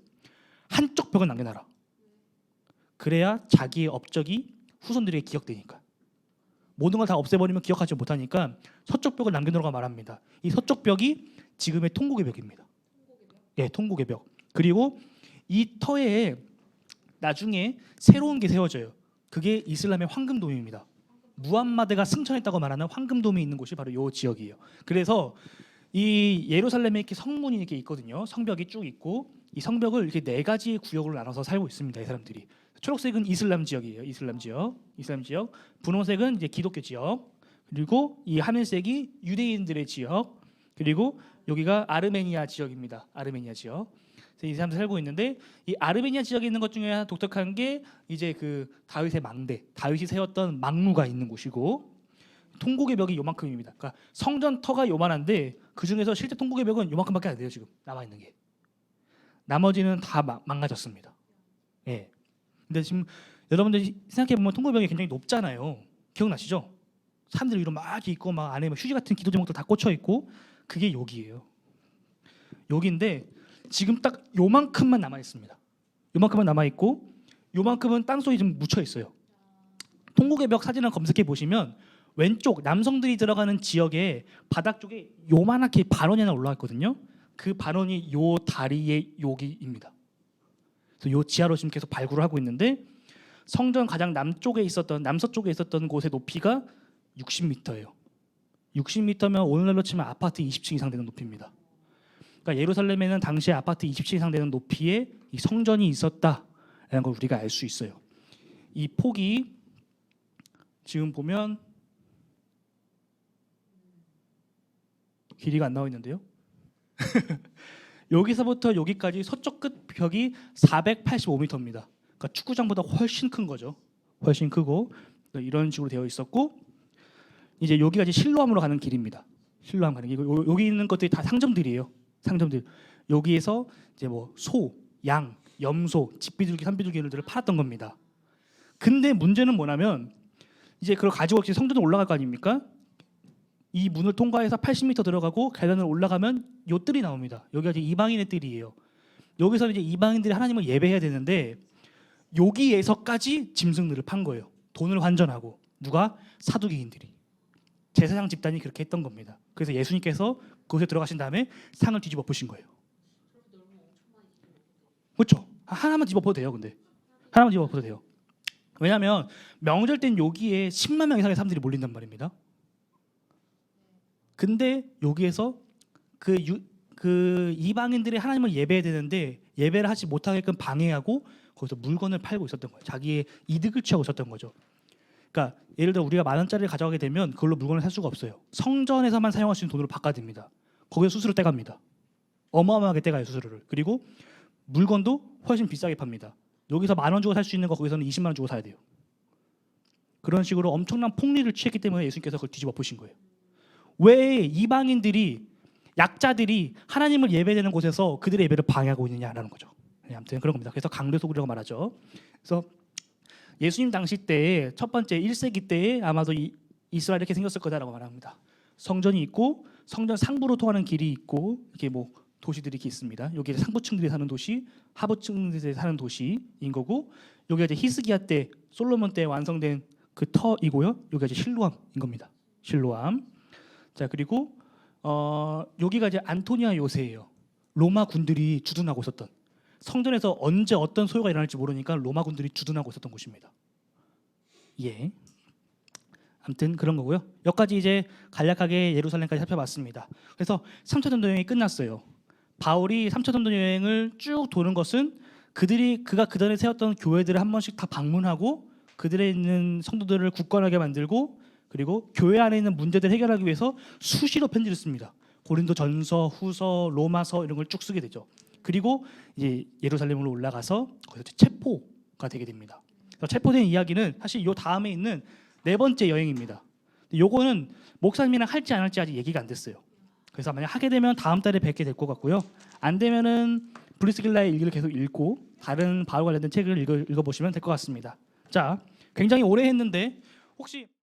한쪽 벽은 남겨놔라. 그래야 자기의 업적이 후손들에게 기억되니까. 모든 걸 다 없애버리면 기억하지 못하니까 서쪽 벽을 남겨놓으라고 말합니다. 이 서쪽 벽이 지금의 통곡의 벽입니다. 예, 통곡의 벽. 그리고 이 터에 나중에 새로운 게 세워져요. 그게 이슬람의 황금돔입니다. 무함마드가 승천했다고 말하는 황금돔이 있는 곳이 바로 이 지역이에요. 그래서 이 예루살렘에 이렇게 성문이 이렇게 있거든요. 성벽이 쭉 있고 이 성벽을 이렇게 네 가지 구역으로 나눠서 살고 있습니다. 이 사람들이. 초록색은 이슬람 지역이에요. 이슬람 지역. 분홍색은 이제 기독교 지역. 그리고 이 하늘색이 유대인들의 지역. 그리고 여기가 아르메니아 지역입니다. 아르메니아 지역. 이 사람들 살고 있는데 이 아르메니아 지역에 있는 것 중에 하나 독특한 게 이제 그 다윗의 망대, 다윗이 세웠던 망루가 있는 곳이고 통곡의 벽이 요만큼입니다. 그러니까 성전 터가 요만한데 그 중에서 실제 통곡의 벽은 요만큼밖에 안 돼요. 지금 남아 있는 게. 나머지는 다 망가졌습니다. 예. 근데 지금 여러분들 생각해 보면 통곡의 벽이 굉장히 높잖아요. 기억나시죠? 사람들이 위로 막 있고 막 안에 휴지 같은 기도 제목들 다 꽂혀 있고 그게 여기예요. 여기인데 지금 딱 요만큼만 남아 있습니다. 요만큼만 남아 있고 요만큼은 땅속에 좀 묻혀 있어요. 통곡의 벽 사진을 검색해 보시면 왼쪽 남성들이 들어가는 지역에 바닥 쪽에 요만하게 반원이 하나 올라와 있거든요. 그 반원이 요 다리의 여기입니다. 그래서 요 지하로 지금 계속 발굴을 하고 있는데 성전 가장 남쪽에 있었던 남서쪽에 있었던 곳의 높이가 60m예요. 60m면 오늘날로 치면 아파트 20층 이상 되는 높이입니다. 그러니까 예루살렘에는 당시에 아파트 20층 이상 되는 높이에 이 성전이 있었다라는 걸 우리가 알 수 있어요. 이 폭이 지금 보면 길이가 안 나와 있는데요. 여기서부터 여기까지 서쪽 끝 벽이 485m입니다. 그러니까 축구장보다 훨씬 큰 거죠. 훨씬 크고 이런 식으로 되어 있었고 이제 여기가 이제 실로암으로 가는 길입니다. 실로암 가는 길. 여기 있는 것들이 다 상점들이에요. 상점들. 여기에서 이제 뭐 소, 양, 염소, 집비둘기, 산비둘기들을 팔았던 겁니다. 근데 문제는 뭐냐면 이제 그걸 가지고 성전으로 올라갈 거 아닙니까? 이 문을 통과해서 80m 들어가고 계단을 올라가면 요 뜰이 나옵니다. 여기가 이제 이방인의 뜰이에요. 여기서 이제 이방인들이 하나님을 예배해야 되는데 여기에서까지 짐승들을 판 거예요. 돈을 환전하고 누가? 사두개인들이. 제사장 집단이 그렇게 했던 겁니다. 그래서 예수님께서 그곳에 들어가신 다음에 상을 뒤집어 엎으신 거예요. 그렇죠? 하나만 뒤집어 엎어도 돼요. 근데 하나만 뒤집어 엎어도 돼요. 왜냐하면 명절 땐 여기에 10만 명 이상의 사람들이 몰린단 말입니다. 근데 여기에서 그 이방인들이 하나님을 예배해야 되는데 예배를 하지 못하게끔 방해하고 거기서 물건을 팔고 있었던 거예요. 자기의 이득을 취하고 있었던 거죠. 그러니까 예를 들어 우리가 10,000원짜리를 가져가게 되면 그걸로 물건을 살 수가 없어요. 성전에서만 사용할 수 있는 돈으로 바꿔야 됩니다. 거기서 수수료 떼갑니다. 어마어마하게 떼가요, 수수료를. 그리고 물건도 훨씬 비싸게 팝니다. 여기서 10,000원 주고 살 수 있는 거 거기서는 20만 원 주고 사야 돼요. 그런 식으로 엄청난 폭리를 취했기 때문에 예수님께서 그걸 뒤집어 엎으신 거예요. 왜 이방인들이 약자들이 하나님을 예배되는 곳에서 그들의 예배를 방해하고 있느냐라는 거죠. 아무튼 그런 겁니다. 그래서 강도소굴이라고 말하죠. 그래서 예수님 당시 때 첫 번째 1세기 때에 아마도 이스라엘 이렇게 생겼을 거다라고 말합니다. 성전이 있고 성전 상부로 통하는 길이 있고 이렇게 뭐 도시들이 이렇게 있습니다. 여기 상부층들이 사는 도시, 하부층들이 사는 도시인 거고 여기가 이제 히스기야 때 솔로몬 때 완성된 그 터이고요. 여기가 이제 실로암인 겁니다. 실로암. 자 그리고 여기가 이제 안토니아 요새예요. 로마 군들이 주둔하고 있었던 성전에서 언제 어떤 소요가 일어날지 모르니까 로마 군들이 주둔하고 있었던 곳입니다. 예. 아무튼 그런 거고요. 여기까지 이제 간략하게 예루살렘까지 살펴봤습니다. 그래서 3차 전도 여행이 끝났어요. 바울이 3차 전도 여행을 쭉 도는 것은 그가 그전에 세웠던 교회들을 한 번씩 다 방문하고 그들에 있는 성도들을 굳건하게 만들고 그리고 교회 안에 있는 문제들을 해결하기 위해서 수시로 편지를 씁니다. 고린도전서, 후서, 로마서 이런 걸 쭉 쓰게 되죠. 그리고 이제 예루살렘으로 올라가서 거기서 체포가 되게 됩니다. 체포된 이야기는 사실 요 다음에 있는 네 번째 여행입니다. 요거는 목사님이랑 할지 안 할지 아직 얘기가 안 됐어요. 그래서 만약 하게 되면 다음 달에 뵙게 될 것 같고요. 안 되면은 브리스길라의 일기를 계속 읽고 다른 바울 관련된 책을 읽어보시면 될 것 같습니다. 자, 굉장히 오래 했는데 혹시